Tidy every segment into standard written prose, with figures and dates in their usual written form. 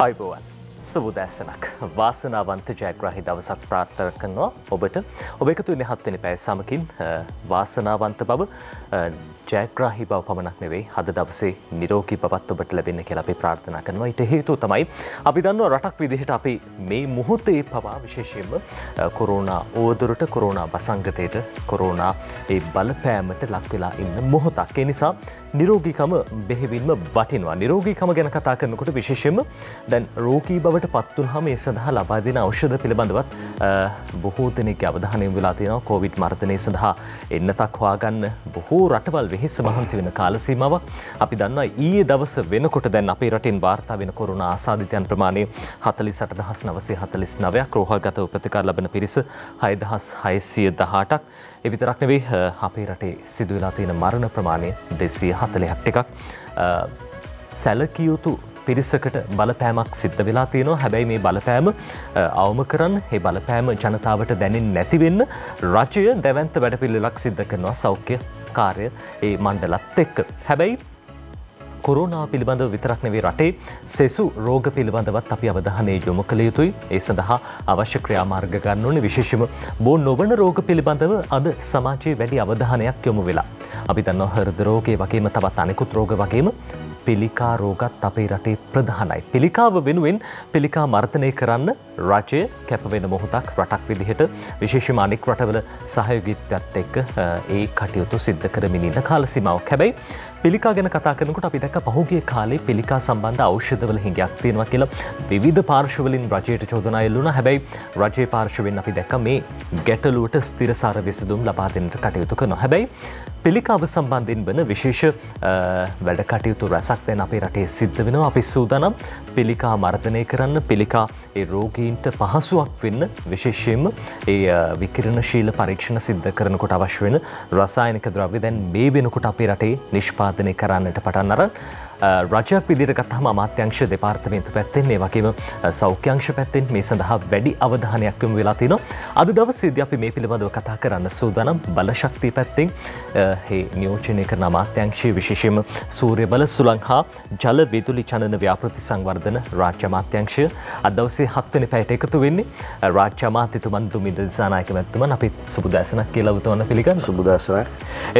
අයිබෝවන් සුබදැසනක් වාසනාවන්ත ජයග්‍රාහී දවසක් ප්‍රාර්ථනා කරනවා ඔබට. ඔබ එකතු වෙන්නේ 7 වෙනි පැය සමකින් වාසනාවන්ත බව ජයග්‍රාහී බව පමණක් නෙවෙයි අද දවසේ නිරෝගී බවත් ඔබට ලැබෙන්න කියලා අපි ප්‍රාර්ථනා කරනවා. ඊට හේතුව තමයි අපි දන්නවා රටක් විදිහට අපි මේ මොහොතේ පවා විශේෂයෙන්ම කොරෝනා ඕවදුරට කොරෝනා වසංගතයට කොරෝනා ඒ බලපෑමට ලක් වෙලා ඉන්න මොහොතක්. ඒ නිසා නිරෝගීකම බෙහෙවින්ම වටිනවා. නිරෝගීකම ගැන කතා කරනකොට විශේෂයෙන්ම දැන් රෝගී බවට පත් වුනහම ඒ සඳහා ලබා දෙන ඖෂධ පිළිබඳවත් බොහෝ දෙනෙක්ගේ අවධානය යොමු වෙලා තියෙනවා. කොවිඩ් මර්ධනය සඳහා එන්නතක් හොයාගන්න බොහෝ රටවල් වෙහෙස මහන්සි වෙන කාල සීමාවක් අපි දන්නවා. ඊයේ දවස වෙනකොට දැන් අපේ රටින් වාර්තා වෙන කොරෝනා ආසාදිතයන් ප්‍රමාණය 48949ක්, රෝහල්ගතව ප්‍රතිකාර ලබන පිරිස 6618ක්. ඒ විතරක් නෙවෙයි අපේ රටේ සිදු වෙලා තියෙන මරණ ප්‍රමාණය 240ක් ටිකක් සැලකිය යුතු පිරිසකට බලපෑමක් සිද්ධ වෙලා තියෙනවා. හැබැයි මේ බලපෑම අවම කරන්න, මේ බලපෑම ජනතාවට දැනෙන්නේ නැති වෙන්න රජය දැවැන්ත වැඩපිළිවෙලක් සිද්ධ කරනවා සෞඛ්‍ය කාර්ය ඒ මණ්ඩලත් එක්ක. හැබැයි කොරෝනා පිළිබඳව විතරක් නෙවෙයි රටේ සෙසු රෝග පිළිබඳවත් අපි අවධානය යොමු කළ යුතුයි. ඒ සඳහා අවශ්‍ය ක්‍රියාමාර්ග ගන්න ඕනේ. විශේෂයෙන්ම බෝ නොවන රෝග පිළිබඳව අද සමාජයේ වැඩි අවධානයක් යොමු වෙලා. අපි දන්නවා හෘද රෝගය වගේම තවත් අනෙකුත් රෝග වගේම පිළිකා රෝගත් අපේ රටේ ප්‍රධානයි. පිළිකාව වෙනුවෙන් පිළිකා මර්ධනය කරන්න රජය කැප වෙන මොහොතක් රටක් විදිහට විශේෂයෙන්ම අනෙක් රටවල සහයෝගීත්වයත් එක්ක ඒ කටයුතු සිද්ධ කරමින් ඉන්න කාල සීමාවක්. හැබැයි පිළිකා ගැන කතා කරනකොට අපි දැක්ක පහුගිය කාලේ පිළිකා සම්බන්ධ ඖෂධවල හිඟයක් තියෙනවා කියලා විවිධ පාර්ශවවලින් රජයට චෝදනා එල්ල වුණා. හැබැයි රජයේ පාර්ශවයෙන් අපි දැක්ක මේ ගැටලුවට ස්ථිරසාර විසඳුම් ලබා දෙන්නට කටයුතු කරනවා. හැබැයි පිළිකාව සම්බන්ධයෙන් වන විශේෂ වැඩ කටයුතු රැසක් දැන් අපේ රටේ සිද්ධ වෙනවා. අපි සූදානම් පිළිකා මර්ධනය කරන්න, පිළිකා ඒ රෝගීන්ට පහසුවක් වෙන්න විශේෂයෙන්ම ඒ විකිරණශීල පරීක්ෂණ සිද්ධ කරනකොට අවශ්‍ය වෙන රසායනික ද්‍රව්‍ය දැන් මේ වෙනකොට අපේ රටේ නිෂ්පාදනය කරන්නට පටන් අරන් රජයක් විදිහට ගත්තහම අමාත්‍යාංශ දෙපාර්තමේන්තු පැත්තෙන් ඒ වගේම සෞඛ්‍ය අංශ පැත්තෙන් මේ සඳහා වැඩි අවධානයක් යොමු වෙලා තිනවා. අද දවසේදී අපි මේ පිළිබඳව කතා කරන්න සූදානම්. බලශක්තිය පැත්තෙන් මේ නියෝජනය කරන අමාත්‍යාංශයේ විශේෂයෙන්ම සූර්ය බල සුළං හා ජල විදුලි චලන ව්‍යාපෘති සංවර්ධන රාජ්‍ය අමාත්‍යාංශය අද දවසේ 7 වෙනි පැයට එකතු වෙන්නේ. රාජ්‍ය අමාත්‍යතුමන් දුමින්ද දිසානායක මැතිතුමන් අපි සුබදැසනක් කියලා උතුමන් පිළිගන්න. සුබදැසනක්.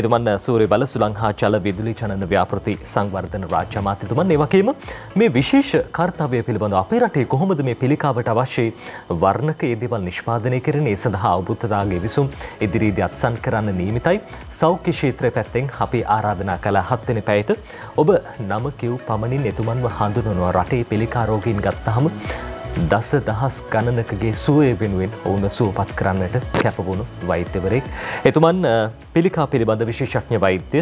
එතුමන් සූර්ය බල සුළං හා ජල විදුලි චලන ව්‍යාපෘති සංවර්ධන රාජ්‍ය අමාත්‍යතුමන් ඒ වගේම මේ විශේෂ කාර්යය පිළිබඳව අපේ රටේ කොහොමද මේ පිළිකාවට අවශ්‍ය වර්ණක ඒ දේවල් නිෂ්පාදනය කරන්නේ, ඒ සඳහා අවබෝධතාවගේ විසුම් ඉදිරියේදී අත්සන් කරන්න නියමිතයි. සෞඛ්‍ය ක්ෂේත්‍රය පැත්තෙන් අපි ආරාධනා කළ 7 වෙනි පැයට ඔබ නම කිව් පමණින් එතුමන්ව හඳුනනවා. රටේ පිළිකා රෝගීන් ගත්තාම දසදහස් ගණනකගේ සුවය වෙනුවෙන් ඔවුන්ව සුවපත් කරන්නට කැපවුණු වෛද්‍යවරයෙක්. එතුමන් පිළිකා පිළිබඳ විශේෂඥ වෛද්‍ය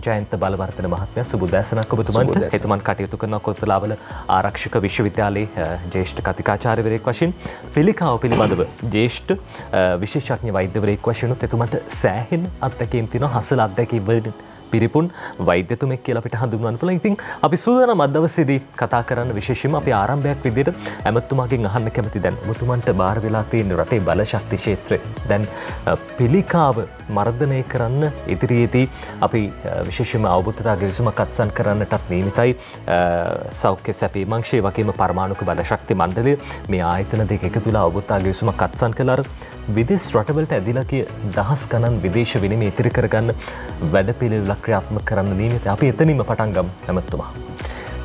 ජයන්ත බලවර්ධන මහත්මයා සුබදැසනක් ඔබතුමන්ට. එතුමන් කටයුතු කරන කොත්තලාවල ආරක්ෂක විශ්වවිද්‍යාලයේ ජ්‍යෙෂ්ඨ කතිකාචාර්යවරයෙක් වශයෙන් පිළිකාව පිළිබඳව ජ්‍යෙෂ්ඨ විශේෂඥ වෛද්‍යවරයෙක් වශයෙන් එතුමන්ට සෑහෙන අත්දැකීම් තියෙනවා. හසල අත්දැකීම් වලින් පිරිපුන් වෛද්‍යතුමෙක් කියලා අපිට හඳුන්වන්න පුළුවන්. ඉතින් අපි සූදානම් අද දවසේදී කතා කරන්න විශේෂයෙන්ම අපි ආරම්භයක් විදිහට ඇමතුමාගෙන් අහන්න කැමති දැන් ඔබතුමන්ට බාර වෙලා තියෙන රටේ බලශක්ති ක්ෂේත්‍රය දැන් පිළිකාව මර්ධනය කරන්න ඉදිරියේදී අපි විශේෂයෙන්ම අවබෝධතාවගේ විසුමක් අත්සන් කරන්නටත් නියමිතයි. සෞඛ්‍ය සැපීම අංශය වගේම පරමාණුක බලශක්ති මණ්ඩලය මේ ආයතන දෙක එකතු වෙලා අවබෝධතාවගේ විසුමක් අත්සන් කළා. විදේශ රටවලට ඇදිලා කිය දහස් ගණන් විදේශ විනිමය ඉතිරි කරගන්න වැඩපිළිවෙලක් ක්‍රියාත්මක කරන්න නියමිතයි. අපි එතනින්ම පටන් ගමු ඇමතුමා.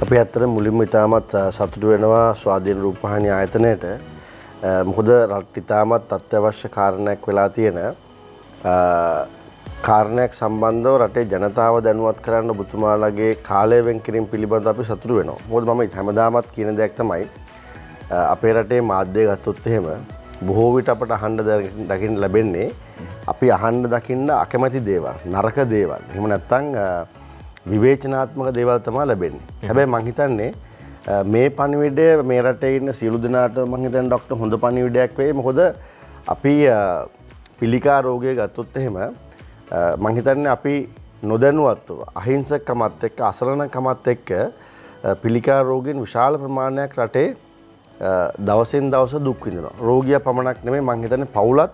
අපි ඇත්තට මුලින්ම ඉතාමත් සතුටු වෙනවා ස්වාධීන රූපවාහිනී ආයතනයට. මොකද රට ඉතාමත් අත්‍යවශ්‍ය කාරණයක් වෙලා තියෙන කාරණයක් සම්බන්ධව රටේ ජනතාව දැනුවත් කරන්න ඔබතුමාලගේ කාලය වෙන් කිරීම පිළිබඳව අපි සතුටු වෙනවා. මොකද මම හැමදාමත් කියන දෙයක් තමයි අපේ රටේ මාධ්‍ය ගත්තොත් එහෙම බොහෝ විට අපට අහන්න දකින්න ලැබෙන්නේ අපි අහන්න දකින්න අකමැති දේවල්, නරක දේවල්. එහෙම නැත්නම් විවේචනාත්මක දේවල් තමයි ලැබෙන්නේ. හැබැයි මං හිතන්නේ මේ පණිවිඩය මේ රටේ ඉන්න සියලු දෙනාට මං හිතන්නේ ડોක්ටර් හොඳ පණිවිඩයක් වෙයි. මොකද අපි පිළිකා රෝගය ගත්තොත් එහෙම මං හිතන්නේ අපි නොදැනුවත්ව අහිංසකකමත් එක්ක අසරණකමත් එක්ක පිළිකා රෝගීන් විශාල ප්‍රමාණයක් රටේ දවසින් දවස දුක් විඳිනවා. රෝගියා පමණක් නෙමෙයි මං හිතන්නේ පවුලත්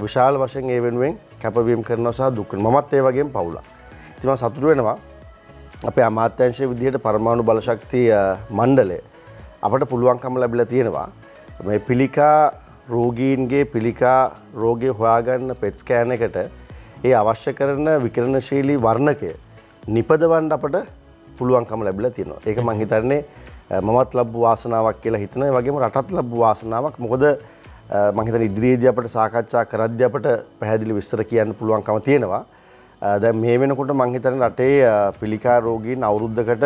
විශාල වශයෙන් ඒ වෙනුවෙන් කැපවීම කරනවා සහ දුක් වෙනවා. මමත් ඒ වගේම පවුලක්. ඉතින් මම සතුටු වෙනවා අපේ අමාත්‍යාංශයේ විදිහට පරමාණු බලශක්ති මණ්ඩලය අපට පුළුවන්කම ලැබිලා තියෙනවා මේ පිළිකා රෝගීන්ගේ පිළිකා රෝගය හොයාගන්න පෙට් ස්කෑන් එකට ඒ අවශ්‍ය කරන විකිරණශීලී වර්ණකය නිපදවන්න අපට පුළුවන්කම ලැබිලා තියෙනවා. ඒක මම හිතන්නේ මමත් ලැබු වාසනාවක් කියලා හිතනවා. ඒ වගේම රටත් ලැබු වාසනාවක්. මොකද මම හිතන්නේ ඉදිරියේදී අපිට සාකච්ඡා කරද්දී අපිට පැහැදිලි විස්තර කියන්න පුළුවන්කම තියෙනවා. දැන් මේ වෙනකොට මම හිතන්නේ රටේ පිළිකා රෝගීන් අවුරුද්දකට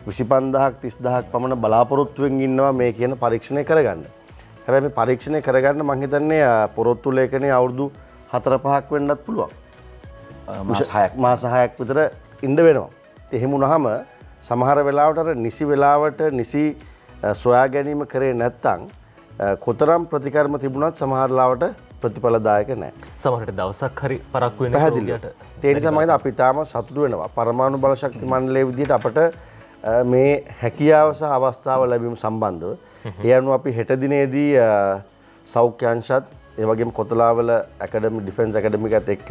25000ක් 30000ක් පමණ බලාපොරොත්තුවෙන් ඉන්නවා මේ කියන පරීක්ෂණය කරගන්න. හැබැයි මේ පරීක්ෂණය කරගන්න මම හිතන්නේ පොරොත්තු ලේඛනයේ අවුරුදු 4-5ක් වෙන්නත් පුළුවන්. මාස 6ක් විතර ඉන්න වෙනවා. එහෙම වුණාම සමහර වෙලාවට අර නිසි වෙලාවට නිසි සොයා ගැනීම කරේ නැත්නම් කොතරම් ප්‍රතිකර්ම තිබුණත් සමහර ලාවට ප්‍රතිඵලදායක නැහැ. සමහරට දවසක් හරි පරක්කු වෙන පැහැදිලියට. ඒ නිසා මම අපි තාම සතුටු වෙනවා. පරමාණු බල ශක්ති මණ්ඩලයේ විදිහට අපට මේ හැකියාව සහ අවස්ථාව ලැබීම සම්බන්ධව ඒ අනුව අපි හෙට දිනේදී සෞඛ්‍ය අංශත් ඒ වගේම කොතලාවල ඇකඩමි ඩිෆෙන්ස් ඇකඩමිකත් එක්ක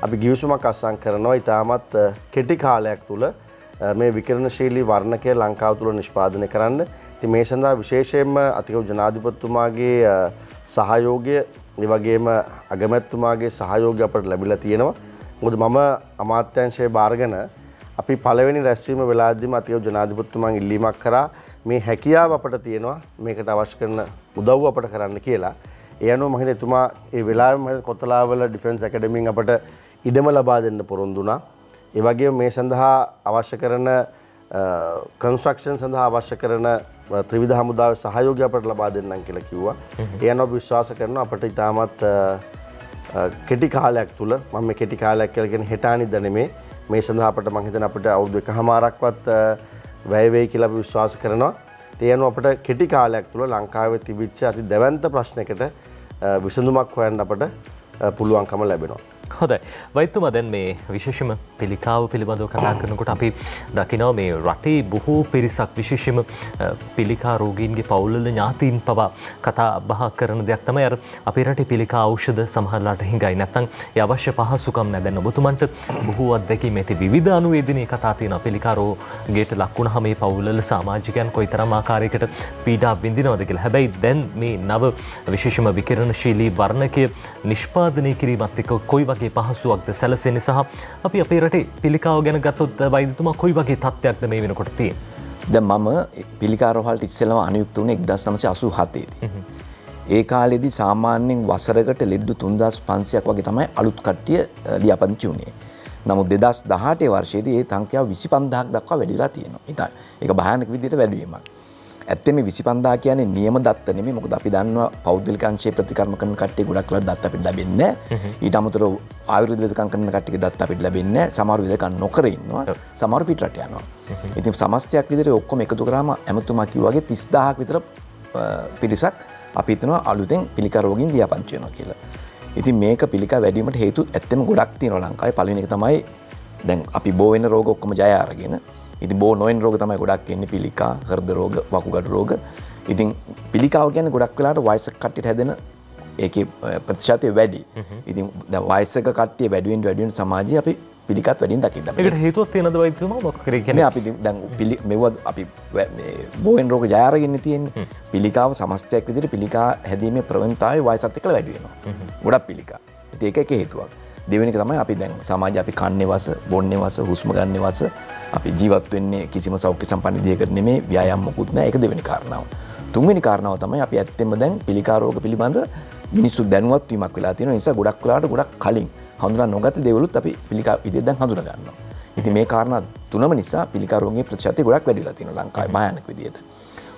අපි ගිවිසුමක් අත්සන් කරනවා. ඊටමත් කෙටි කාලයක් තුල මේ විකිරණශීලී වර්ණකය ලංකාව තුල නිෂ්පාදනය කරන්න. ඉතින් මේ සඳහා විශේෂයෙන්ම අතිගෞරව ජනාධිපතිතුමාගේ සහයෝගය ඒ වගේම අගමැතිතුමාගේ සහයෝගය අපට ලැබිලා තියෙනවා. මොකද මම අමාත්‍යාංශයේ බාරගෙන අපි පළවෙනි රැස්වීම වෙලාවදීම අතිගෞරව ජනාධිපතිතුමාන් ඉල්ලීමක් කරා මේ හැකියාව අපට තියෙනවා මේකට අවශ්‍ය කරන උදව්ව අපට කරන්න කියලා. ඒ අනුව මම හිතන්නේ එතුමා ඒ වෙලාවෙම කොතලාවල ඩිෆෙන්ස් ඇකඩමියෙන් අපට ඉඩම ලබා දෙන්න පොරොන්දු වුණා. ඒ වගේම මේ සඳහා අවශ්‍ය කරන කන්ස්ට්‍රක්ෂන් සඳහා අවශ්‍ය කරන ත්‍රිවිධ හමුදාවේ සහයෝගය අපට ලබා දෙන්නම් කියලා කිව්වා. ඒ අනුව විශ්වාස කරනවා අපට ඉතාමත් කෙටි කාලයක් තුල මම මේ කෙටි කාලයක් කියලා කියන්නේ හෙට අනිද්දා නෙමේ මේ සඳහා අපට මම හිතන අපිට අවුරුදු එකමාරක්වත් වැය වෙයි කියලා අපි විශ්වාස කරනවා. ඒ අනුව අපිට කෙටි කාලයක් තුල ලංකාවේ තිබිච්ච අති දැවැන්ත ප්‍රශ්නයකට විසඳුමක් හොයන්න අපට පුළුවන්කම ලැබෙනවා. හොඳයි. වෛද්‍යතුමා දැන් මේ විශේෂම පිළිකාව පිළිබඳව කතා කරනකොට අපි දකිනවා මේ රටේ බොහෝ පිරිසක් විශේෂම පිළිකා රෝගීන්ගේ පවුල්වල ඥාතීන් පවා කතා බහ කරන දෙයක් තමයි අර අපේ රටේ පිළිකා ඖෂධ සමහරලාට හිඟයි නැත්නම් ඒ අවශ්‍ය පහසුකම් නැහැ. දැන් ඔබතුමන්ට බොහෝ අත්දැකීම් ඇති විවිධ අනුවේදනීය කතා තියෙනවා. පිළිකා රෝගයට ලක් වුණාම මේ පවුල්වල සමාජිකයන් කොයිතරම් ආකාරයකට පීඩා විඳිනවද කියලා. හැබැයි දැන් මේ නව විශේෂම විකිරණශීලී වර්ණකය නිෂ්පාදනය කිරීමත් එක්ක කොයි වගේ පහසුවක්ද සැලසෙන්නේ සහ අපි අපේ රටේ පිළිකාව ගැන ගත්තොත් වෛද්‍යතුමා කොයි වගේ තත්ත්වයක්ද මේ වෙනකොට තියෙන්නේ? දැන් මම පිළිකා රෝහලට ඉස්සෙල්ලාම අනියුක්ත වුණේ 1987 දී. ඒ කාලෙදී සාමාන්‍යයෙන් වසරකට ලෙඩ්ඩු 3500ක් වගේ තමයි අලුත් කට්ටිය ලියාපදිංචි වුණේ. නමුත් 2018 වර්ෂයේදී ඒ සංඛ්‍යාව 25000ක් දක්වා වැඩිලා තියෙනවා. ඉතින් ඒක භයානක විදිහට වැඩි වීමක්. ඇත්තම 25000 කියන්නේ නියම දත්ත නෙමෙයි. මොකද අපි දන්නවා පෞද්ගලික අංශයේ ප්‍රතිකර්ම කරන කට්ටිය ගොඩක් වෙලා දත්ත අපිට ලැබෙන්නේ නැහැ. ඊට අමතරව ආයුර්වේද වෙදකම් කරන කට්ටියගේ දත්ත අපිට ලැබෙන්නේ නැහැ. සමහර වෙදකම් නොකර ඉන්නවා. සමහර පිටරට යනවා. ඉතින් සමස්තයක් විදිහට ඔක්කොම එකතු කරාම ඇමතුමා කිව්වා වගේ 30000ක් විතර පිරිසක් අපි හිතනවා අලුතෙන් පිළිකා රෝගීන් ලියාපදිංචි වෙනවා කියලා. ඉතින් මේක පිළිකා වැඩි වීමට හේතු ඇත්තම ගොඩක් තියෙනවා ලංකාවේ. පළවෙනි එක තමයි දැන් අපි බෝ වෙන රෝග ඔක්කොම ජය අරගෙන ඉතින් බෝ නොවෙන රෝග තමයි ගොඩක් එන්නේ. පිළිකා, හෘද රෝග, වකුගඩු රෝග. ඉතින් පිළිකාව කියන්නේ ගොඩක් වෙලාවට වයසක කට්ටියට හැදෙන ඒකේ ප්‍රතිශතය වැඩි. ඉතින් දැන් වයසක කට්ටිය වැඩි වෙන සමාජයේ අපි පිළිකාත් වැඩියෙන් දකින්න. ඒකට හේතුවක් තියෙනවද වෛද්‍යතුමා? මොකක් කරේ කියන්නේ? අපි දැන් මෙව අපි මේ බෝ වෙන රෝග ජය අරගෙන තියෙන්නේ. පිළිකාව සමස්තයක් විදිහට පිළිකා හැදීමේ ප්‍රවණතාවය වයසත් එක්ක වැඩි වෙනවා. ගොඩක් පිළිකා. ඉතින් ඒක එක හේතුවක්. දෙවෙනි එක තමයි අපි දැන් සමාජයේ අපි කන්නේ වස, බොන්නේ වස, හුස්ම ගන්න වස, අපි ජීවත් වෙන්නේ කිසිම සෞඛ්‍ය සම්පන්න විදියකට නෙමෙයි, ව්‍යායාම මොකුත් නැහැ. ඒක දෙවෙනි කාරණාව. තුන්වෙනි කාරණාව තමයි අපි ඇත්තෙන්ම දැන් පිළිකා රෝග පිළිබඳ මිනිස්සු දැනුවත් වීමක් වෙලා තියෙනවා. ඒ නිසා ගොඩක් වෙලාවට ගොඩක් කලින් හඳුනා නොගත දේවලුත් අපි පිළිකා විදියට දැන් හඳුනා ගන්නවා. ඉතින් මේ කාරණා තුනම නිසා පිළිකා රෝගයේ ප්‍රතිශතය ගොඩක් වැඩි වෙලා තියෙනවා ලංකාවේ භයානක විදියට.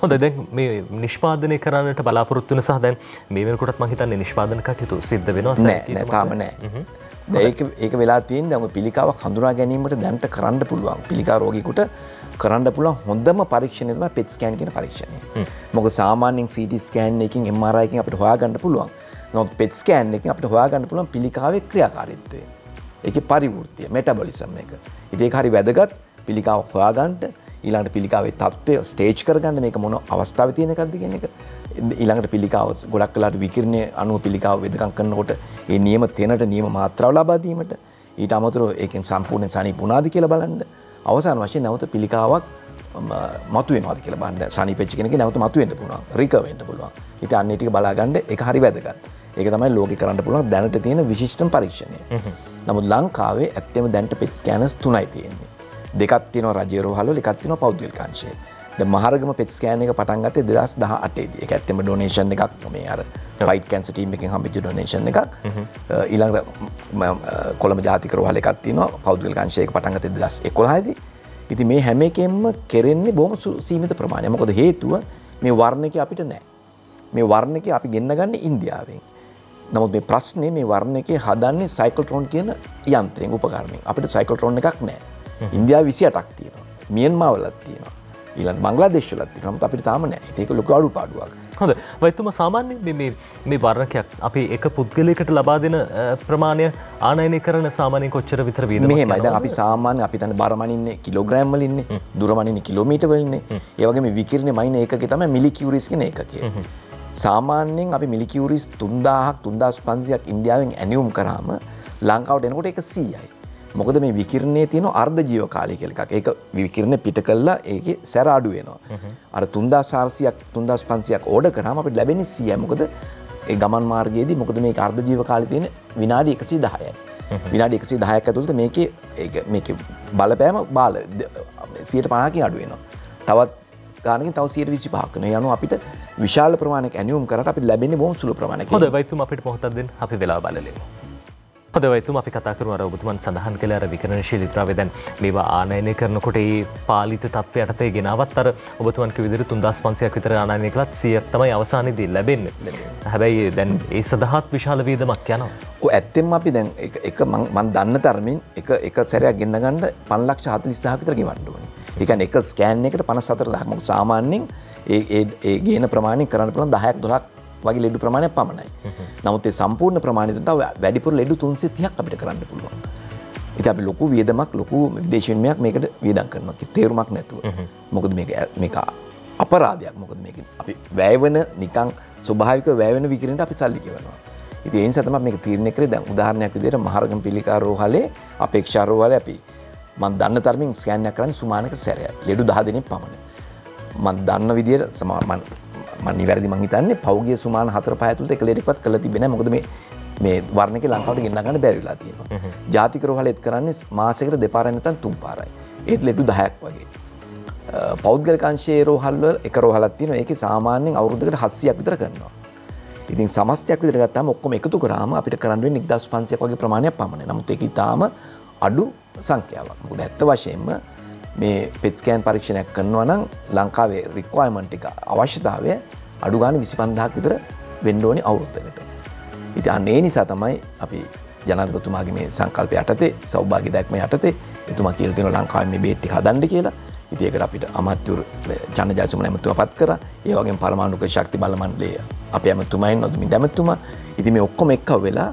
හොඳයි. දැන් මේ නිෂ්පාදනය කරන්නට බලාපොරොත්තු වෙන සහ දැන් මේ වෙනකොටත් මම හිතන්නේ නිෂ්පාදන කටයුතු සිද්ධ වෙනවා. නෑ තාම නෑ. ඒක වෙලා තියෙන දැන් පිළිකාවක් හඳුනා ගැනීමට දැනට කරන්න පුළුවන්. පිළිකා රෝගියෙකුට කරන්න පුළුවන් හොඳම පරීක්ෂණය තමයි PET ස්කෑන් කියන පරීක්ෂණය. මොකද සාමාන්‍යයෙන් CT ස්කෑන් එකකින් MRI එකකින් අපිට හොයාගන්න පුළුවන්. නමුත් PET ස්කෑන් එකකින් අපිට හොයාගන්න පුළුවන් පිළිකාවේ ක්‍රියාකාරීත්වය. ඒකේ පරිවෘත්තිය, මෙටබොලිසම් එක. ඉතින් ඒක හරි වැදගත් පිළිකාව හොයාගන්න, ඊළඟට පිළිකාවේ තත්ත්වය ස්ටේජ් කරගන්න මේක මොන අවස්ථාවේ තියෙන එකක්ද කියන එක. ඊළඟට පිළිකාව ගොඩක් වෙලාට විකිරණය අණුව පිළිකාව වෙදකම් කරනකොට ඒ නියම තැනට නියම මාත්‍රාව ලබා දීමට ඊට අමතරව ඒකෙන් සම්පූර්ණ සනීප වුණාද කියලා බලන්න. අවසාන වශයෙන් නැවත පිළිකාවක් මතුවෙනවාද කියලා බලන්න. සනීපෙච්ච කෙනෙක් නැවත මතුවෙන්න පුළුවන්. රිකවර් වෙන්න පුළුවන්. ඉතින් අන්න ඒ ටික බලා ගන්න ඒක හරි වැදගත්. ඒක තමයි ලෝකේ කරන්න පුළුවන් දැනට තියෙන විශිෂ්ටම පරීක්ෂණය. නමුත් ලංකාවේ ඇත්තම දැනට PET ස්කෑනර්ස් 3යි තියෙන්නේ. දෙකක් තියෙනවා රජයේ රෝහල් වල, එකක් තියෙනවා පෞද්ගලික අංශයේ. දැන් මහරගම PET ස්කෑන් එක පටන් ගත්තේ 2018 දී. ඒක ඇත්තම ඩොනේෂන් එකක් මේ අර ෆයිට් කැන්සර් ටීම් එකෙන් හම්බෙච්ච ඩොනේෂන් එකක්. ඊළඟට කොළඹ ජාතික රෝහල එකක් තියෙනවා පෞද්ගලික අංශයක පටන් ගත්තේ 2011 දී. ඉතින් මේ හැම එකෙම කෙරෙන්නේ බොහොම සීමිත ප්‍රමාණයක්. මොකද හේතුව මේ වර්ණකේ අපිට නැහැ. මේ වර්ණකේ අපි ගෙන්න ගන්න ඉන්දියාවෙන්. නමුත් මේ ප්‍රශ්නේ මේ වර්ණකේ හදන්නේ සයික්ලෝට්‍රෝන් කියන යන්ත්‍රයෙන් උපකරණයෙන්. අපිට සයික්ලෝට්‍රෝන් එකක් නැහැ. ඉන්දියාවේ 28ක් තියෙනවා. මියන්මාර් වලත් තියෙනවා. ඊළඟ බංග්ලාදේශ වලත් තියෙනවා. නමුත් අපිට තාම නැහැ. ඒක ලොකු අඩුපාඩුවක්. හොඳයි. වෛද්‍යතුමා සාමාන්‍යයෙන් මේ වර්ණකයක් අපි එක පුද්ගලයකට ලබා දෙන ප්‍රමාණය ආනයනය කරන සාමාන්‍යයෙන් කොච්චර විතර වේදමක් යනවද? මෙහෙමයි. දැන් අපි සාමාන්‍ය අපි තන බර මනින්නේ කිලෝග්‍රෑම් වල ඉන්නේ. දුර මනින්නේ කිලෝමීටර් වල ඉන්නේ. ඒ වගේම විකිරණේ මනින ඒකකේ තමයි මිලිකියුරිස් කියන ඒකකය. සාමාන්‍යයෙන් අපි මිලිකියුරිස් 3000ක් 3500ක් ඉන්දියාවෙන් ඇනියුම් කරාම ලංකාවට එනකොට ඒක 100යි. මොකද මේ විකිරණයේ තියෙන අර්ධ ජීව කාලය කියලා එකක්. ඒක විකිරණය පිට කළා ඒකේ සැර අඩු වෙනවා. අර 3400ක් 3500ක් ඕඩර් කරාම අපිට ලැබෙන්නේ 100යි. මොකද ඒ ගමන් මාර්ගයේදී මොකද මේක අර්ධ ජීව කාලය තියෙන විනාඩි 110යි. විනාඩි 110ක් ඇතුළත මේකේ බලපෑම 150කින් අඩු වෙනවා. තවත් ගානකින් තව 125ක් වෙනවා. ඒ අනුව අපිට විශාල ප්‍රමාණයක් ඇනියුම් කරාට අපිට ලැබෙන්නේ බොහොම සුළු ප්‍රමාණයක්. හොඳයි වෛද්‍යතුමා අපිට මොහොතක් දෙන්න අපි වෙලාව බලලෙමු. හොඳයි වෛද්‍යතුමා අපි කතා කරමු අර ඔබතුමන් සඳහන් කළ අර විකිරණශීලී ද්‍රව්‍ය දැන් මේවා ආනයනය කරනකොට ඒ පාලිත තත්ත්වය යටතේ ගෙනාවත් අර ඔබතුමන් කිව්ව විදිහට 3500ක් විතර ආනයනය කළත් 100ක් තමයි අවසානයේදී ලැබෙන්නේ. හැබැයි දැන් ඒ සඳහාත් විශාල වේදමක් යනවා. ඔව් ඇත්තෙන්ම අපි දැන් එක මම දන්න තරමින් එක සැරයක් ගෙන්න ගන්න 540000ක් විතර ගෙවන්න ඕනේ. ඒ කියන්නේ එක ස්කෑන් එකට 54000ක්. මොකද සාමාන්‍යයෙන් ඒ ගේන ප්‍රමාණය කරන්න පුළුවන් 10ක් 12ක් වගේ ලෙඩු ප්‍රමාණයක් පමණයි. නමුත් ඒ සම්පූර්ණ ප්‍රමාණයට වැඩිපුර ලෙඩු 330ක් අපිට කරන්න පුළුවන්. ඉතින් අපි ලොකු වියදමක් ලොකු විදේශ විනිමයක් මේකට වියදම් කරනවා. තේරුමක් නැතුව. මොකද මේක අපරාධයක්. මොකද මේක අපි වැය වෙන නිකන් ස්වභාවික වැය වෙන විකිරණයට අපි සල්ලි ගෙවනවා. ඉතින් ඒ නිසා තමයි මේක තීරණය කරේ. දැන් උදාහරණයක් විදිහට මහරගම පිළිකා රෝහලේ අපේක්ෂා රෝහලේ අපි මම දන්න තරමින් ස්කෑන් එකක් කරන්නේ සුමානකට සැරයක්. ලෙඩු 10 දෙනෙක් පමණ. මම දන්න විදිහට මම නිවැරදි මං හිතන්නේ පෞගිය සුමාන 4-5 ඇතුළත එක ලෙඩෙක්වත් කරලා තිබෙන්නේ නැහැ. මොකද මේ වර්ණකේ ලංකාවට ගෙන්න ගන්න බැරි වෙලා තියෙනවා. ජාතික රෝහලෙත් කරන්නේ මාසෙකට දෙපාරක් නැත්නම් තුන් පාරයි. ඒත් ලෙඩු 10ක් වගේ. පෞද්ගලික අංශයේ රෝහල් වල එක රෝහලක් තියෙනවා. ඒකේ සාමාන්‍යයෙන් අවුරුද්දකට 700ක් විතර කරනවා. ඉතින් සමස්තයක් විතර ගත්තාම ඔක්කොම එකතු කරාම අපිට කරන්න වෙන්නේ 1500ක් වගේ ප්‍රමාණයක් පමණයි. නමුත් ඒක ඊටාම අඩු සංඛ්‍යාවක්. මොකද ඇත්ත වශයෙන්ම මේ PET ස්කෑන් පරීක්ෂණයක් කරනවා නම් ලංකාවේ රික්වයර්මන්ට් එක අවශ්‍යතාවය අඩු ගන්න 25000ක් විතර වෙන්න ඕනේ අවුරුද්දකට. ඉතින් අන්න ඒ නිසා තමයි අපි ජනාධිපතිතුමාගේ මේ සංකල්පය යටතේ සෞභාග්‍ය දැක්ම යටතේ එතුමා කියලා තියෙනවා ලංකාවේ මේ බේට් ටික හදන්න කියලා. ඉතින් ඒකට අපිට අමාත්‍යවරු ජනජාතිසුමන ඇමතුමා පත් කරා. ඒ වගේම පරමාණුක ශක්ති බල මණ්ඩලයේ අපේ ඇමතුමායින් නොදමින් ඇමතුමා. ඉතින් මේ ඔක්කොම එක්ක වෙලා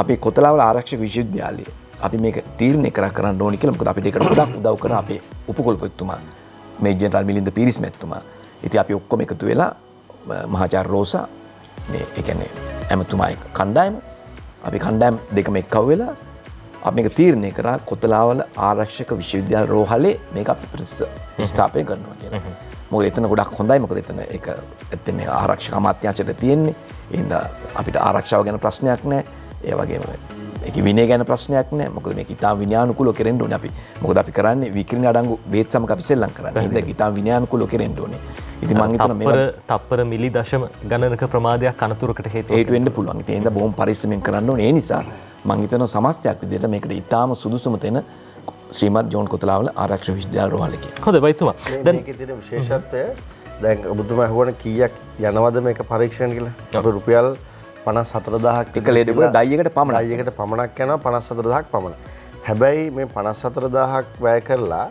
අපේ කොතලාවල ආරක්ෂක විශ්වවිද්‍යාලයේ අපි මේක තීරණය කරන්න ඕනි කියලා. මොකද අපිට ඒකට ගොඩක් උදව් කරා අපේ උපකුලපතිතුමා මේ ජෙනරාල් මිලින්ද පීරිස් මැතිතුමා. ඉතින් අපි ඔක්කොම එකතු වෙලා මහාචාර්ය රෝසා මේ ඒ කියන්නේ ඇමතුමායි කණ්ඩායම අපි කණ්ඩායම් දෙකම එක්ව වෙලා අපි මේක තීරණය කරා කොතලාවල ආරක්ෂක විශ්වවිද්‍යාල රෝහලේ මේක අපි ස්ථාපනය කරනවා කියලා. මොකද එතන ගොඩක් හොඳයි. මොකද එතන ඒක ඇත්තට මේ ආරක්ෂක අමාත්‍යාංශයට තියෙන්නේ. ඒ හින්දා අපිට ආරක්ෂාව ගැන ප්‍රශ්නයක් නැහැ. ඒ වගේම ඒක විනය ගැන ප්‍රශ්නයක් නැහැ. මොකද මේක ඉතාම විනයානුකූලව කෙරෙන්න ඕනේ අපි. මොකද අපි කරන්නේ විකිරණ අඩංගු බේත් සමග අපි සෙල්ලම් කරන්නේ. හින්දා ඉතාම විනයානුකූලව කෙරෙන්න ඕනේ. ඉතින් මම හිතනවා මේක තප්පර මිලි දශම ගණනක ප්‍රමාදයක් අනතුරකට හේතු වෙන්න පුළුවන්. ඉතින් එහෙනම් බොහොම පරිස්සමෙන් කරන්න ඕනේ. ඒ නිසා මම හිතනවා සමස්තයක් විදිහට මේකට ඉතාම සුදුසුම තැන ශ්‍රීමත් ජෝන් කොතලාවල ආරක්ෂක විශ්වවිද්‍යාල රෝහලේ කියන. හොඳයි වෛද්‍යතුමා. දැන් මේකේ තියෙන විශේෂත්වය දැන් ඔබතුමා අහුවන කීයක් යනවද මේක පරීක්ෂණ කියලා? අපේ රුපියල් 54000ක් එක ලේඩුවකට ඩයි එකට පමණක්. ඩයි එකට පමණක් යනවා 54000ක් පමණ. හැබැයි මේ 54000ක් වැය කරලා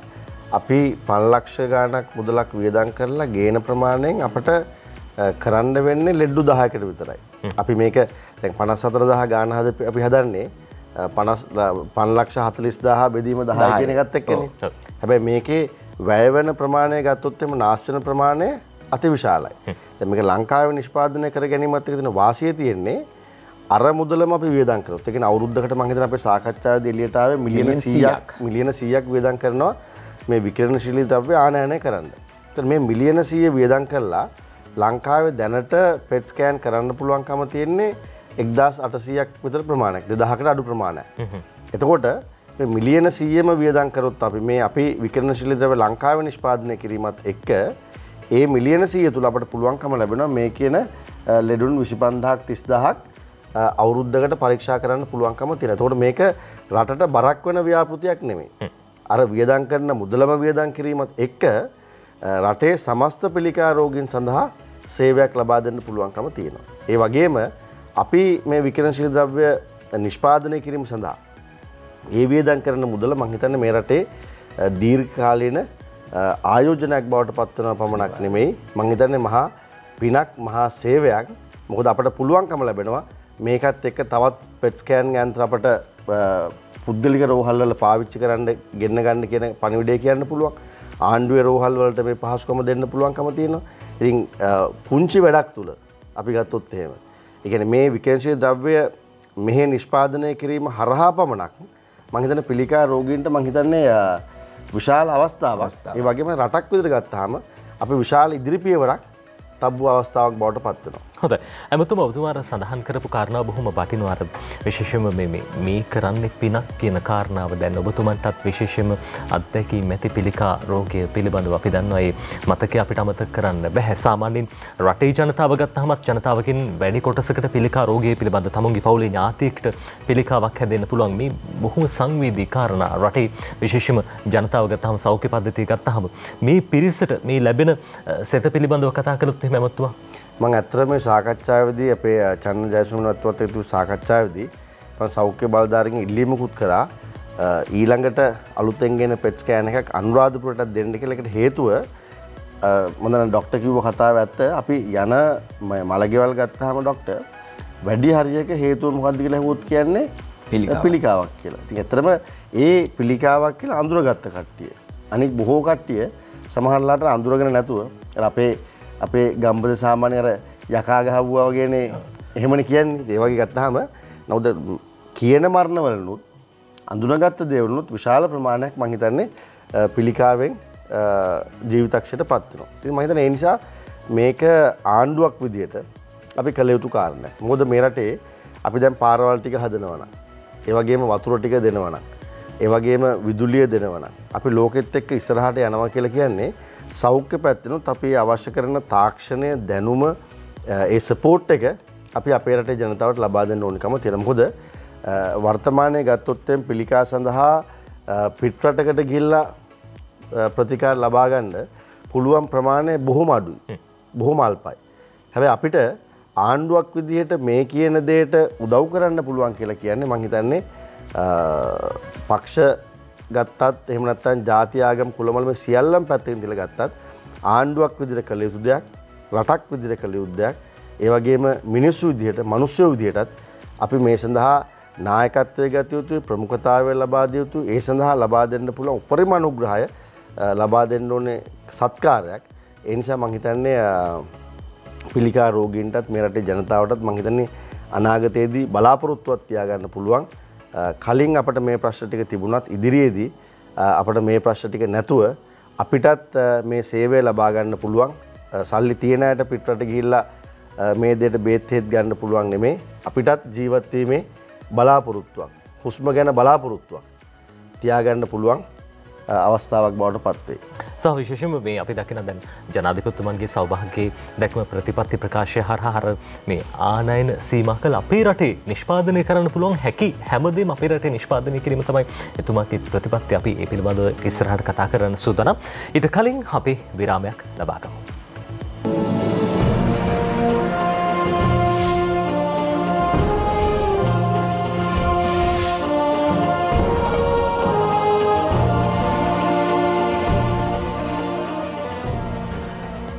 අපි 5 ලක්ෂ ගාණක් මුදලක් වියදම් කරලා ගේන ප්‍රමාණයෙන් අපට කරන්න වෙන්නේ ලෙඩ්ඩු 10කට විතරයි. අපි මේක දැන් 54000 ගාණ අපි හදන්නේ 5,40,000 බෙදීම 10 කියන එකත් එක්කනේ. හැබැයි මේකේ වැය වෙන ප්‍රමාණය ගත්තොත් එම නාස්ති වෙන ප්‍රමාණය අතිවිශාලයි. දැන් මේක ලංකාවේ නිෂ්පාදනය කර ගැනීමත් එක්ක තියෙන වාසිය තියෙන්නේ අර මුදලම අපි වියදම් කරොත්. ඒ කියන්නේ අවුරුද්දකට මම හිතන අපේ සාකච්ඡාවේදී එළියට ආවේ මිලියන 100ක් වියදම් කරනවා මේ විකිරණශීලී ද්‍රව්‍ය ආනයනය කරන්න. එතකොට මේ මිලියන 100 වියදම් කළා ලංකාවේ දැනට PET ස්කෑන් කරන්න පුළුවන්කම තියෙන්නේ 1800ක් විතර ප්‍රමාණයක් 2000කට අඩු ප්‍රමාණයක්. එතකොට මේ මිලියන 100ම වියදම් කරොත් අපි මේ අපේ විකිරණශීලී ද්‍රව්‍ය ලංකාවේ නිෂ්පාදනය කිරීමත් එක්ක ඒ මිලියන 100 තුල අපට පුළුවන්කම ලැබෙනවා මේ කියන ලෙඩුන් 25000ක් 30000ක් අවුරුද්දකට පරීක්ෂා කරන්න පුළුවන්කම තියෙනවා. එතකොට මේක රටට බරක් වෙන ව්‍යාපෘතියක් නෙමෙයි. අර වියදම් කරන මුදලම වියදම් කිරීමත් එක්ක රටේ සමස්ත පිළිකා රෝගීන් සඳහා සේවයක් ලබා දෙන්න පුළුවන්කම තියෙනවා. ඒ වගේම අපි මේ විකිරණශීලී ද්‍රව්‍ය නිෂ්පාදනය කිරීම සඳහා ඒ වියදම් කරන මුදල මම හිතන්නේ මේ රටේ දීර්ඝකාලීන ආයෝජනයක් බවට පත් වෙනවා පමණක් නෙමෙයි මම හිතන්නේ මහා පිනක් මහා සේවයක්. මොකද අපට පුළුවන්කම ලැබෙනවා මේකත් එක්ක තවත් PET ස්කෑන් යන්ත්‍ර අපට පුද්ගලික රෝහල් වල පාවිච්චි කරන්න ගෙන්න ගන්න කියන පණිවිඩය කියන්න පුළුවන්. ආණ්ඩුවේ රෝහල් වලට මේ පහසුකම දෙන්න පුළුවන්කම තියෙනවා. ඉතින් පුංචි වැඩක් තුල අපි ගත්තොත් එහෙම. ඒ කියන්නේ මේ විකිරණශීලී ද්‍රව්‍ය මෙහි නිෂ්පාදනය කිරීම හරහා පමණක් මම හිතන්නේ පිළිකා රෝගීන්ට මම හිතන්නේ විශාල අවස්ථාවක්. ඒ වගේම රටක් විදිහට ගත්තාම අපි විශාල ඉදිරි පියවරක් තබ්බු අවස්ථාවක් බවට පත් වෙනවා. හොඳයි. ඇමතුම ඔබතුමාට සඳහන් කරපු කාරණාව බොහොම වටිනවා. අර විශේෂයෙන්ම මේ කරන්නේ පිනක් කියන කාරණාව දැන් ඔබතුමන්ටත් විශේෂයෙන්ම අත්දැකීම් ඇති පිළිකා රෝගය පිළිබඳව අපි දන්නවා ඒ මතකය අපිට අමතක කරන්න බෑ. සාමාන්‍යයෙන් රටේ ජනතාව ගත්තාමත් ජනතාවකින් වැඩි කොටසකට පිළිකා රෝගය පිළිබඳ තමුන්ගේ පවුලේ ඥාතියෙක්ට පිළිකාවක් හැදෙන්න පුළුවන්. මේ බොහොම සංවේදී කාරණා. රටේ විශේෂයෙන්ම ජනතාව ගත්තාම සෞඛ්‍ය පද්ධතිය ගත්තාම මේ පිරිසට මේ ලැබෙන සෙත පිළිබඳව කතා කළොත් එහෙම ඇමතුවා මම ඇත්තටම මේ සාකච්ඡාවේදී අපේ චන්න ජයසුමන අත්වත් එක්ක සාකච්ඡාවේදී මම සෞඛ්‍ය බලධාරීන් ඉල්ලීමකුත් කරා ඊළඟට අලුතෙන් ගෙන PET ස්කෑන් එකක් අනුරාධපුරටත් දෙන්න කියලා. ඒකට හේතුව මම දැන් ડોක්ටර් කිව්ව කතාව ඇත්ත. අපි යන මලගෙවල් ගත්තාම ડોක්ටර් වැඩි හරියක හේතුව මොකක්ද කියලා අහුවොත් කියන්නේ පිළිකාවක් කියලා. ඉතින් ඇත්තටම ඒ පිළිකාවක් කියලා අඳුරගත්ත කට්ටිය. අනික බොහෝ කට්ටිය සමහරලාට අඳුරගෙන නැතුව අපේ ගම්බද සාමාන්‍ය අර යකා ගහවුවා වගේනේ එහෙමනේ කියන්නේ. ඒ වගේ ගත්තාම නමුත් කියන මරණවලුත් අඳුනගත්ත දේවලුත් විශාල ප්‍රමාණයක් මම හිතන්නේ පිළිකාවෙන් ජීවිතක්ෂයට පත් වෙනවා. ඉතින් මම හිතන්නේ ඒ නිසා මේක ආණ්ඩුවක් විදියට අපි කළ යුතු කාරණයක්. මොකද මේ රටේ අපි දැන් පාරවල් ටික හදනවා නම්, ඒ වගේම වතුර ටික දෙනවා නම්, ඒ වගේම විදුලිය දෙනවා නම් අපි ලෝකෙත් එක්ක ඉස්සරහට යනවා කියලා කියන්නේ සෞඛ්‍ය පැත්තෙනුත් අපි අවශ්‍ය කරන තාක්ෂණය දැනුම ඒ සපෝට් එක අපි අපේ රටේ ජනතාවට ලබා දෙන්න ඕනකම තියෙනවා. මොකද වර්තමානයේ ගත්තොත් පිළිකා සඳහා පිට රටකට ගිහිල්ලා ප්‍රතිකාර ලබා ගන්න පුළුවන් ප්‍රමාණය බොහොම අඩුයි. බොහොම අල්පයි. හැබැයි අපිට ආණ්ඩුවක් විදිහට මේ කියන දෙයට උදව් කරන්න පුළුවන් කියලා කියන්නේ මම හිතන්නේ පක්ෂ ගත්තත් එහෙම නැත්නම් ජාති ආගම් කුලමල මේ සියල්ලම පැත්තකින් තියලා ගත්තත් ආණ්ඩුවක් විදිහට කළ යුතු දෙයක්, රටක් විදිහට කළ යුතු දෙයක්, ඒ වගේම මිනිස්සු විදිහට, මිනිස්සු විදිහටත් අපි මේ සඳහා නායකත්වයේ ගත යුතුයි, ප්‍රමුඛතාවය ලබා දිය යුතුයි. ඒ සඳහා ලබා දෙන්න පුළුවන් උපරිම අනුග්‍රහය ලබා දෙන්න ඕනේ සත්කාරයක්. ඒ නිසා මම හිතන්නේ පිළිකා රෝගීන්ටත් මේ රටේ ජනතාවටත් මම හිතන්නේ අනාගතයේදී බලාපොරොත්තුවක් තියාගන්න පුළුවන්. කලින් අපට මේ ප්‍රශ්න ටික තිබුණත් ඉදිරියේදී අපට මේ ප්‍රශ්න ටික නැතුව අපිටත් මේ සේවය ලබා ගන්න පුළුවන්. සල්ලි තියන අයට පිටරට ගිහිල්ලා මේ දෙයට බේත් හේත් ගන්න පුළුවන් නෙමෙයි. අපිටත් ජීවත් වීමේ බලාපොරොත්තුවක්, හුස්ම ගැන බලාපොරොත්තුවක් තියාගන්න පුළුවන් අවස්ථාවක් බවට පත් වේ. සහ විශේෂයෙන්ම මේ අපි දකින දැන් ජනාධිපතිතුමන්ගේ සෞභාග්‍යයේ දැක්ම ප්‍රතිපත්ති ප්‍රකාශය හරහා මේ ආනයන සීමා කළ අපේ රටේ නිෂ්පාදනය කරන්න පුළුවන් හැකි හැමදේම අපේ රටේ නිෂ්පාදනය කිරීම තමයි එතුමාගේ ප්‍රතිපත්ති. අපි ඒ පිළිබඳව ඉස්සරහට කතා කරන්න සූදානම්. ඊට කලින් අපි විරාමයක් ලබා ගමු.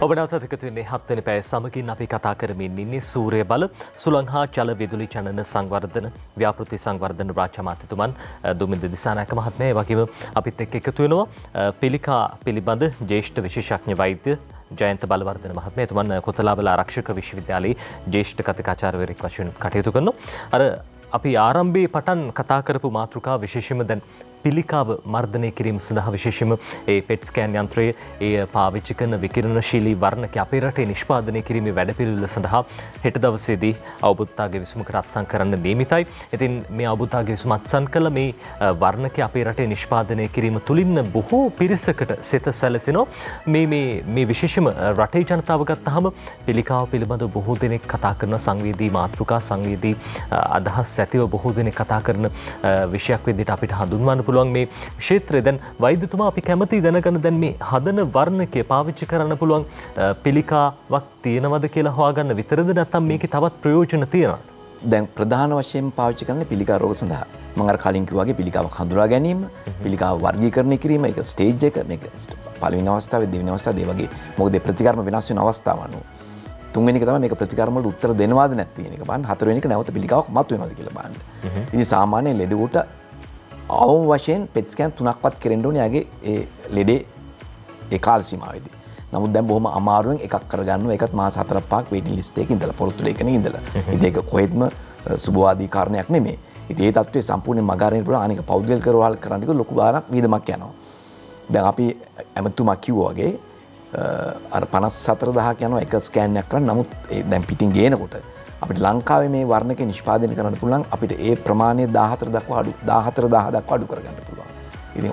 ඔබ නැවතත් එකතු වෙන්නේ 7 වෙනි පැය සමගින් අපි කතා කරමින් ඉන්නේ සූර්ය බල සුළං හා ජල විදුලි චලන සංවර්ධන ව්‍යාපෘති සංවර්ධන රාජ්‍ය අමාත්‍යතුමන් දුමින්ද දිසානායක මහත්මයා. ඒ වගේම අපිත් එක්ක එකතු වෙනවා පිළිකා පිළිබඳ ජ්‍යෙෂ්ඨ විශේෂඥ වෛද්‍ය ජයන්ත බලවර්ධන මහත්මයා. එතුමන් කොතලාවල ආරක්ෂක විශ්වවිද්‍යාලයේ ජ්‍යෙෂ්ඨ කතිකාචාර්යවරයෙක් වශයෙන් කටයුතු කරනවා. අර අපි ආරම්භයේ පටන් කතා කරපු මාතෘකාව විශේෂයෙන්ම දැන් පිළිකාව මර්ධනය කිරීම සඳහා විශේෂයෙන්ම ඒ පෙට් ස්කෑන් යන්ත්‍රයේ ඒ පාවිච්චි කරන විකිරණශීලී වර්ණක අපේ රටේ නිෂ්පාදනය කිරීමේ වැඩපිළිවෙල සඳහා හෙට දවසේදී අවබෝධතාගේ විසුමකට අත්සන් කරන්න නියමිතයි. ඉතින් මේ අවබෝධතාගේ විසුම අත්සන් කළ මේ වර්ණක අපේ රටේ නිෂ්පාදනය කිරීම තුලින් බොහෝ පිරිසකට සිත සැලසෙනවා. මේ විශේෂම රටේ ජනතාව ගත්තාම පිළිකාව පිළිබඳව බොහෝ දෙනෙක් කතා කරන සංවේදී මාතෘකා සංවේදී අදහස් ඇතිව බොහෝ දෙනෙක් කතා කරන විෂයක් විදිහට අපිට හඳුන්වන්න පුළුවන් මේ ක්ෂේත්‍රය. දැන් වෛද්‍යතුමා අපි කැමති දැනගන්න දැන් මේ හදන වර්ණකය පාවිච්චි කරන්න පුළුවන් පිළිකාවක් තියෙනවද කියලා හොයාගන්න විතරද නැත්නම් මේකේ තවත් ප්‍රයෝජන තියෙනවද? දැන් ප්‍රධාන වශයෙන් පාවිච්චි කරන්නේ පිළිකා රෝග සඳහා. මම අර කලින් කිව්වා වගේ පිළිකාවක් හඳුනා ගැනීම, පිළිකාව වර්ගීකරණය කිරීම, ඒක ස්ටේජ් එක, මේක පළවෙනි අවස්ථාවේ, දෙවෙනි අවස්ථාවේ ඒ වගේ මොකද ප්‍රතිකර්ම වෙනස් වෙන අවස්ථාව අනුව. තුන්වෙනි එක තමයි මේක ප්‍රතිකර්ම වලට උත්තර දෙනවාද නැත්ද කියන එක බලන්න. හතරවෙනි එක නැවත පිළිකාවක් මතුවෙනවද කියලා බලන්න. ඉතින් සාමාන්‍ය ලෙඩුවට අවම වශයෙන් පෙට් ස්කෑන් 3ක්වත් කෙරෙන්න ඕනේ යාගේ ඒ ලෙඩේ ඒ කාල සීමාවෙදී. නමුත් දැන් බොහොම අමාරුවෙන් එකක් කරගන්නවා. ඒකත් මාස 4-5ක් වේටින් ලිස්ට් එකේ ඉඳලා පොරොත්තු ලේඛනයේ ඉඳලා. ඉතින් ඒක කොහෙත්ම සුබවාදී කාරණයක් නෙමෙයි. ඉතින් ඒ තත්ත්වයේ සම්පූර්ණයෙන් මගහරින්න පුළුවන්. අනික පෞද්ගලික කරවල් කරන්න එක ලොකු බාරක් වියදමක් යනවා. දැන් අපි ඇමතුමා කිව්වා වගේ අර 54000ක් යනවා එක ස්කෑන් එකක් කරන්න. නමුත් දැන් පිටින් ගේනකොට අපිට ලංකාවේ මේ වර්ණක නිෂ්පාදනය කරන්න පුළුවන් අපිට ඒ ප්‍රමාණය 14000 දක්වා අඩු කරගන්න පුළුවන්. ඉතින්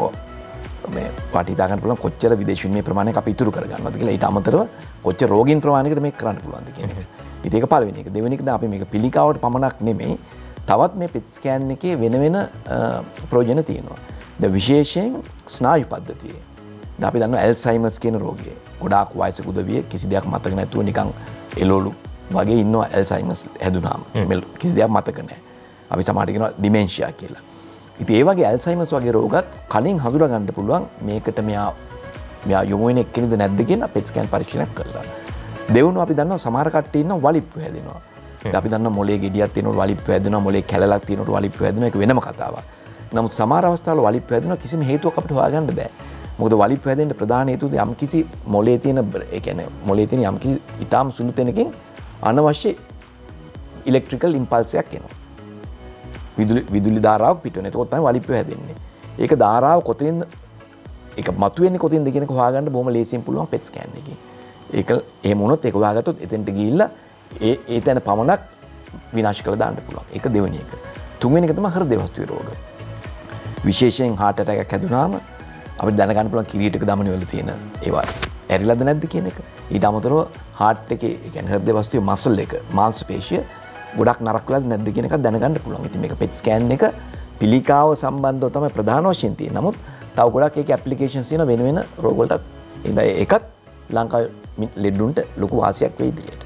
මේ පාට හිතා ගන්න පුළුවන් කොච්චර විදේශ විනිමය ප්‍රමාණයක් අපි ඉතුරු කරගන්නවද කියලා. ඊට අමතරව කොච්චර රෝගීන් ප්‍රමාණයකට මේක කරන්න පුළුවන්ද කියන එක. ඉතින් ඒක පළවෙනි එක. දෙවෙනි එක දැන් අපි මේක පිළිකාවට පමණක් නෙමෙයි තවත් මේ පෙට් ස්කෑන් එකේ වෙන ප්‍රයෝජන තියෙනවා. දැන් විශේෂයෙන් ස්නායු පද්ධතියේ. දැන් අපි දන්නවා ඇල්සයිමර්ස් කියන රෝගය. ගොඩාක් වයසක උදවිය කිසි දෙයක් මතක නැතුව නිකන් එළවලු වගේ ඉන්නවා ඇල්සයිමර්ස් හැදුනාම. කිසි දෙයක් මතක නැහැ. අපි සමහරට කියනවා ඩිමෙන්ෂියා කියලා. ඉතින් ඒ වගේ ඇල්සයිමර්ස් වගේ රෝගත් කලින් හඳුනා ගන්න පුළුවන් මේකට මෙයා යොමු වෙන එක්කෙනෙක්ද නැද්ද කියලා පෙට් ස්කෑන් පරීක්ෂණයක් කරලා. දෙවුණු අපි දන්නවා සමහර කට්ටිය ඉන්නවා වලිප්පු හැදෙනවා. අපි දන්නවා මොලේ ගෙඩියක් තියෙනකොට වලිප්පු හැදෙනවා, මොලේ කැලලක් තියෙනකොට වලිප්පු හැදෙනවා. ඒක වෙනම කතාවක්. නමුත් සමහර අවස්ථාවල වලිප්පු හැදෙනවා කිසිම හේතුවක් අපිට හොයාගන්න බෑ. මොකද වලිප්පු හැදෙන්න ප්‍රධාන හේතුව යම්කිසි මොලේ තියෙන ඒ කියන්නේ මොලේ තියෙන යම්කිසි ඊටාම් සුළු තැනකින් අනවශ්‍ය ඉලෙක්ට්‍රිකල් ඉම්පල්ස් එකක් එනවා. විදුලි ධාරාවක් පිට වෙනවා. එතකොට තමයි වලිප්පු හැදෙන්නේ. ඒක ධාරාව කොතනින්ද ඒක මතුවෙන්නේ කොතින්ද කියන එක හොයාගන්න බොහොම ලේසියෙන් පුළුවන් පෙට් ස්කෑන් එකකින්. ඒක එහෙම වුණොත් ඒක හොයාගත්තොත් එතෙන්ට ගිහිල්ලා ඒ තැන පමණක් විනාශ කරලා දාන්න පුළුවන්. ඒක දෙවෙනි එක. තුන්වෙනි එක තමයි හෘද වස්තු රෝග. විශේෂයෙන් heart attack එකක් හැදුනාම අපිට දැනගන්න පුළුවන් කිරීටක දමනය වල තියෙන ඒවා ඇරිලාද නැද්ද කියන එක. ඊට අමතරව heart එකේ ඒ කියන්නේ හෘද වස්තුවේ මසල් එක මාංශ පේශිය ගොඩක් නරක වෙලාද නැද්ද කියන එක දැනගන්න පුළුවන්. ඉතින් මේක පෙට් ස්කෑන් එක පිළිකාව සම්බන්ධව තමයි ප්‍රධාන වශයෙන් තියෙන්නේ. නමුත් තව ගොඩක් ඒකේ ඇප්ලිකේෂන්ස් තියෙන වෙන රෝග වලටත්. ඒකත් ලංකාවේ ලෙඩුන්ට ලොකු වාසියක් වෙයි ඉදිරියට.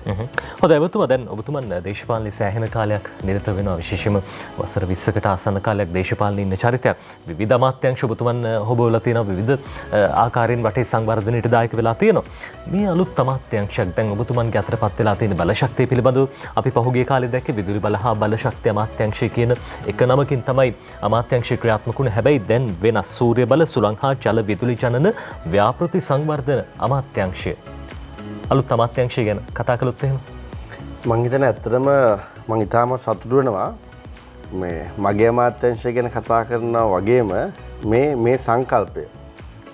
හොඳයි ඔබතුමා දැන් ඔබතුමන් දේශපාලනයේ සෑහෙන කාලයක් නිරත වෙනවා විශේෂයෙන්ම වසර 20කට ආසන්න කාලයක් දේශපාලනයේ ඉන්න චරිතයක්. විවිධ අමාත්‍යාංශ ඔබතුමන් හොබවලා තියෙනවා විවිධ ආකාරයෙන් රටේ සංවර්ධනයට දායක වෙලා තියෙනවා. මේ අලුත් අමාත්‍යාංශයක් දැන් ඔබතුමන්ගේ අතටපත් වෙලා තියෙන බලශක්තිය පිළිබඳව අපි පහුගිය කාලේ දැක්කේ විදුලි බල හා බලශක්ති අමාත්‍යාංශය කියන එක නමකින් තමයි අමාත්‍යාංශය ක්‍රියාත්මක වුණේ. හැබැයි දැන් වෙනස් සූර්ය බල සුළං හා ජල විදුලි ජනන ව්‍යාපෘති සංවර්ධන අමාත්‍යාංශය අලුත් අමාත්‍යාංශය ගැන කතා කළොත් එහෙම මං හිතන්නේ ඇත්තටම මං ඊටාම සතුටු වෙනවා මේ මගේ අමාත්‍යාංශය ගැන කතා කරනවා වගේම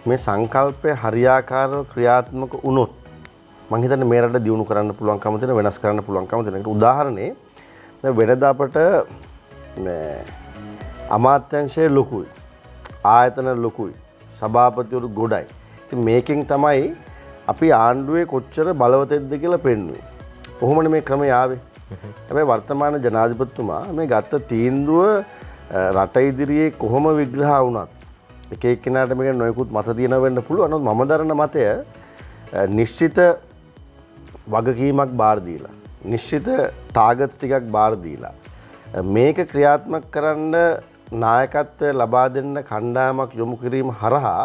මේ සංකල්පය හරියාකාරව ක්‍රියාත්මක වුණොත් මං හිතන්නේ මේ රට දියුණු කරන්න පුළුවන්කම තියෙන වෙනස් කරන්න පුළුවන්කම තියෙන. ඒකට උදාහරණේ දැන් වෙනදා අපට මේ අමාත්‍යාංශය ලොකුයි ආයතන ලොකුයි සභාපතිවරු ගොඩයි. ඉතින් මේකෙන් තමයි අපි ආණ්ඩුවේ කොච්චර බලවතෙක්ද කියලා පෙන්වුවේ. කොහොමද මේ ක්‍රමය ආවේ? හැබැයි වර්තමාන ජනාධිපතිතුමා මේ ගත්ත තීන්දුව රට ඉදිරියේ කොහොම විග්‍රහ වුණත් එක එක්කෙනාට මේක නොයෙකුත් මත තියෙන වෙන්න පුළුවන්. නමුත් මම දරන මතය නිශ්චිත වගකීමක් බාර දීලා, නිශ්චිත ටාගට්ස් ටිකක් බාර දීලා මේක ක්‍රියාත්මක කරන්න නායකත්වය ලබා දෙන්න කණ්ඩායමක් යොමු කිරීම හරහා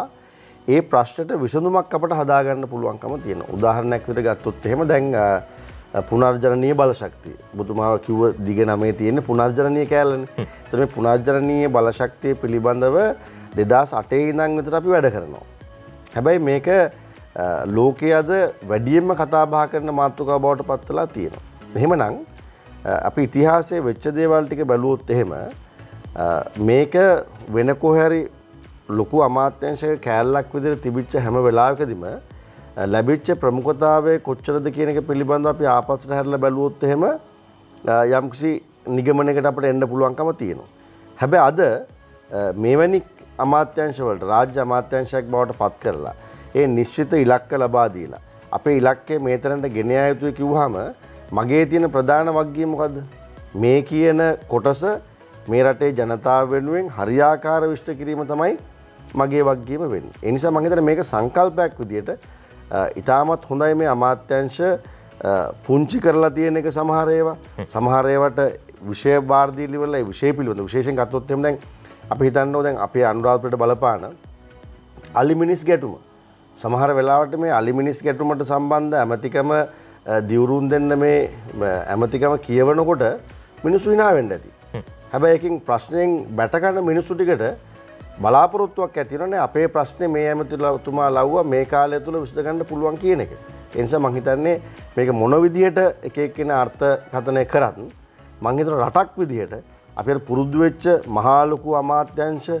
ඒ ප්‍රශ්නට විසඳුමක් අපට හදාගන්න පුළුවන්කම තියෙනවා. උදාහරණයක් විදිහට ගත්තොත් එහෙම දැන් පුනර්ජනනීය බලශක්තිය. ඔබතුමාව කිව්ව දිග නමේ තියෙන පුනර්ජනනීය කෑල්ලනේ. ඒතර මේ පුනර්ජනනීය බලශක්තිය පිළිබඳව 2008 ඉඳන් විතර අපි වැඩ කරනවා. හැබැයි මේක ලෝකයේ අද වැඩියෙන්ම කතා බහ කරන මාතෘකාව බවට පත් වෙලා තියෙනවා. එහෙමනම් අපි ඉතිහාසයේ වෙච්ච දේවල් ටික බැලුවොත් එහෙම මේක වෙන කොහරි ලොකු අමාත්‍යංශයක කෑල්ලක් විදිහට තිබිච්ච හැම වෙලාවකදීම ලැබිච්ච ප්‍රමුඛතාවයේ කොච්චරද කියන එක පිළිබඳව අපි ආපස්සට හැරලා බැලුවොත් එහෙම යම්කිසි නිගමනයකට අපිට එන්න පුළුවන්කම තියෙනවා. හැබැයි අද මේවැනි අමාත්‍යංශ වලට රාජ්‍ය අමාත්‍යංශයක් බවට පත් කරලා ඒ නිශ්චිත ඉලක්ක ලබා දීලා අපේ ඉලක්කය මේතරන්ට ගෙන යා යුතුයි කිව්වහම මගේ තියෙන ප්‍රධාන වගකීම මොකද්ද? මේ කියන කොටස මේ රටේ ජනතාව වෙනුවෙන් හරියාකාර විශ්ල කිරීම තමයි මගේ වගකීම වෙන්නේ. ඒ නිසා මම හිතන්නේ මේක සංකල්පයක් විදියට ඉතාමත් හොඳයි මේ අමාත්‍යංශ පුංචි කරලා තියෙන එක සමහර ඒවාට විෂය බාර දීලා ඉවරලා ඒ විෂය පිළිබඳ විශේෂයෙන් ගත්තොත් එහෙම දැන් අපි හිතන්නේ දැන් අපේ අනුරාධපුරයට බලපාන අලිමිනිස් ගැටුම සමහර වෙලාවට මේ අලිමිනිස් ගැටුමට සම්බන්ධ ඇමතිකම දිවුරුම් දෙන්න මේ ඇමතිකම කියවනකොට මිනිස්සු hina වෙන්න ඇති. හැබැයි එකකින් ප්‍රශ්නයෙන් බැටකන මිනිස්සු ටිකට බලාපොරොත්තුවක් ඇති වෙනනේ අපේ ප්‍රශ්නේ මේ ඇමතිතුමා ලව්වා මේ කාලය තුල විසඳ ගන්න පුළුවන් කියන එක. ඒ නිසා මම හිතන්නේ මේක මොන විදියට එක එක්කෙනා අර්ථකථනය කරත් මම හිතන රටක් විදියට අපිට පුරුදු වෙච්ච මහා ලොකු අමාත්‍යංශ